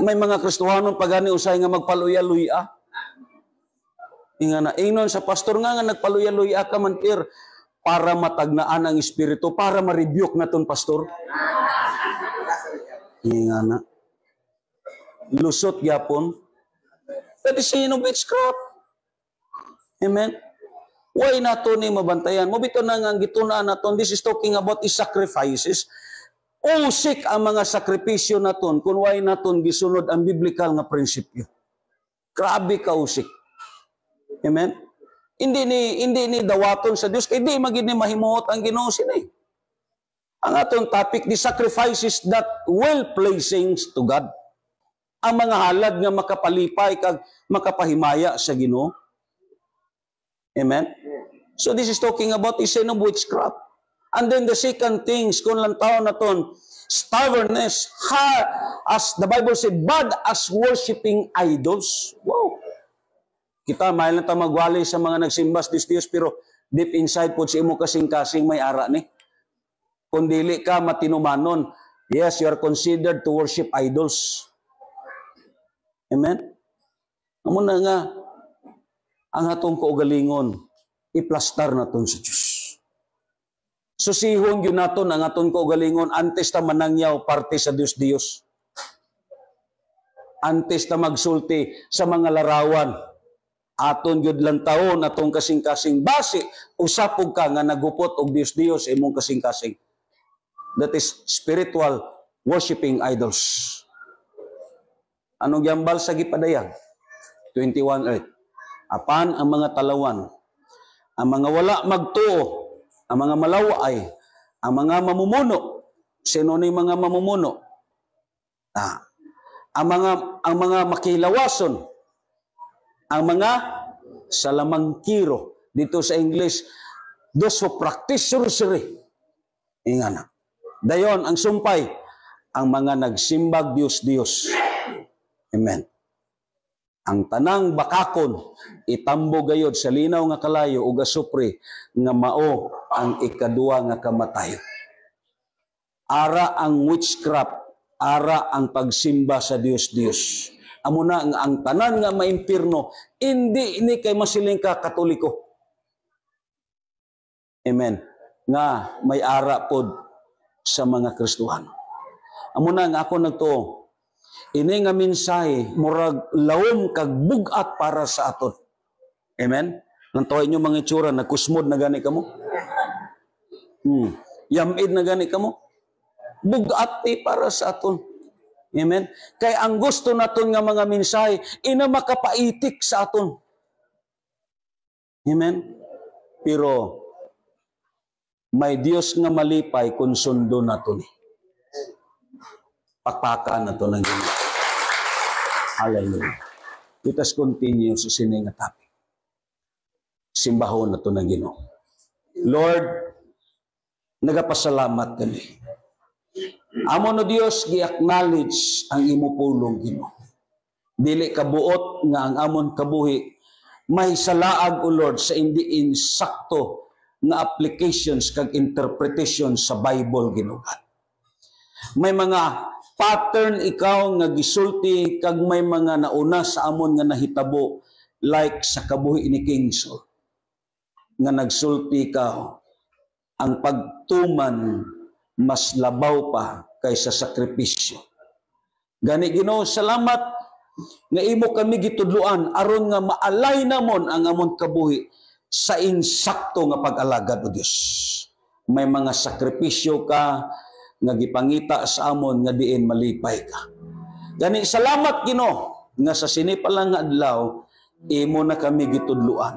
Speaker 1: May mga Kristohanon pagani usay nga magpaluya-luya. Ingana. Ingnon sa pastor nga nagpaluya-luya ka man pir para matagnaan ang espiritu, para ma-rebuke na ton pastor. Ingana. Lusot gyapon. That is sin of witchcraft. Amen. Why nato ni mabantayan? Mobito na nga gitunaan naton. This is talking about is sacrifices. Usik ang mga sakripisyo naton kung why naton gisunod ang biblical nga prinsipyo. Grabe ka usik. Amen. Hindi ni dawaton sa Dios kay di magid ni mahimuot ang Ginoo sini. Ang aton topic, the sacrifices that well pleasing to God. Ang mga halad nga makapalipay kag makapahimaya sa Ginoo. Amen. So this is talking about the sin of witchcraft. And then the second things, kung lang taon na ton, stubbornness, as the Bible said, bad as worshiping idols. Wow! Kita, may lang tayo magwali sa mga nagsimbas Diyos, pero deep inside po si imo kasing-kasing may ara ni. Kung dili ka matinumanon, yes, you are considered to worship idols. Amen? Amo na nga, ang atong kaugalingon, iplastar naton sa Diyos. Susihon yun naton ang aton kaugalingon antes ta manangyaw parte sa Dios-Dios. Antes ta magsulti sa mga larawan. Aton yun lang taon, atong kasing-kasing base, usapog ka nga nagupot og Dios-Dios imong kasing-kasing. That is spiritual worshiping idols. Anong gambal sa gipadayag? 21:8. Apan ang mga talawan, ang mga wala magtuo, ang mga malaway, ang mga mamumuno. Sino ni mga mamumuno? Ang mga makilawason, ang mga salamangkiro. Dito sa English, those who practice sorcery. Ingana. Dayon ang sumpay, ang mga nagsimbag Diyos-Diyos. Amen. Ang tanang bakakon, itambo gayod sa linaw nga kalayo o gasupre nga mao ang ikaduwa nga kamatayo. Ara ang witchcraft, ara ang pagsimba sa Dios-Dios. Amo na nga ang tanan nga maimpirno, hindi ini kay masiling ka Katoliko. Amen. Nga may ara pod sa mga Kristohano. Amo na nga ako nagtuo. Ini nga mensahe murag lawom kag bugat para sa aton. Amen. Nantoy inyo mga itsura nagkusmod na gani kamo. Yamid na gani kamo. Bugat para sa aton. Amen. Kay ang gusto naton nga mga mensahe ina makapaitik sa aton. Amen. Pero may Dios nga malipay kung sundo naton. Pakpakan na ito ng Ginoo. Hallelujah. Let us continue sa sining nga topic. Simbahon na ito ng Ginoo. Lord, nagapasalamat kami. Amo no Dios gi-acknowledge ang imo pulong Ginoo. Dili kabuot nga ang amon kabuhi may salaag o Lord sa hindi insakto nga applications kag interpretation sa Bible Ginoo. May mga pattern ikaw nga gisulti kag may mga nauna sa amon nga nahitabo like sa kabuhi ni King Saul nga nagsulti ikaw ang pagtuman mas labaw pa kaysa sakripisyo. Gani Ginoo, salamat nga imo kami gitudluan aron nga maalay namon ang amon kabuhi sa insakto nga pag-alagad o Dios. May mga sakripisyo ka nga gipangita sa amon nga diin malipay ka. Gani salamat Ginoo nga sa sinipalang nga adlaw imo na kami gitudluan.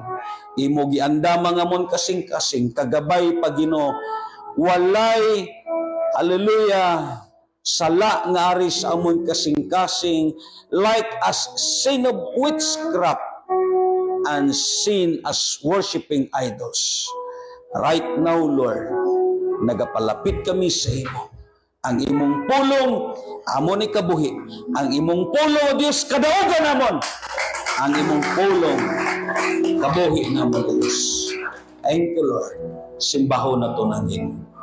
Speaker 1: Imo giandam amon kasing-kasing kagabay pa Ginoo. Walay hallelujah sala nga ari sa amon kasing-kasing like as sin of witchcraft and sin as worshiping idols. Right now, Lord, nagapalapit kami sa imo. Ang imong pulong, amon ikabuhi. Ang imong pulong, Diyos, kadaugan namon. Ang imong pulong, kabuhi namon, Diyos. Thank you, Lord. Simbaho na to ng imo.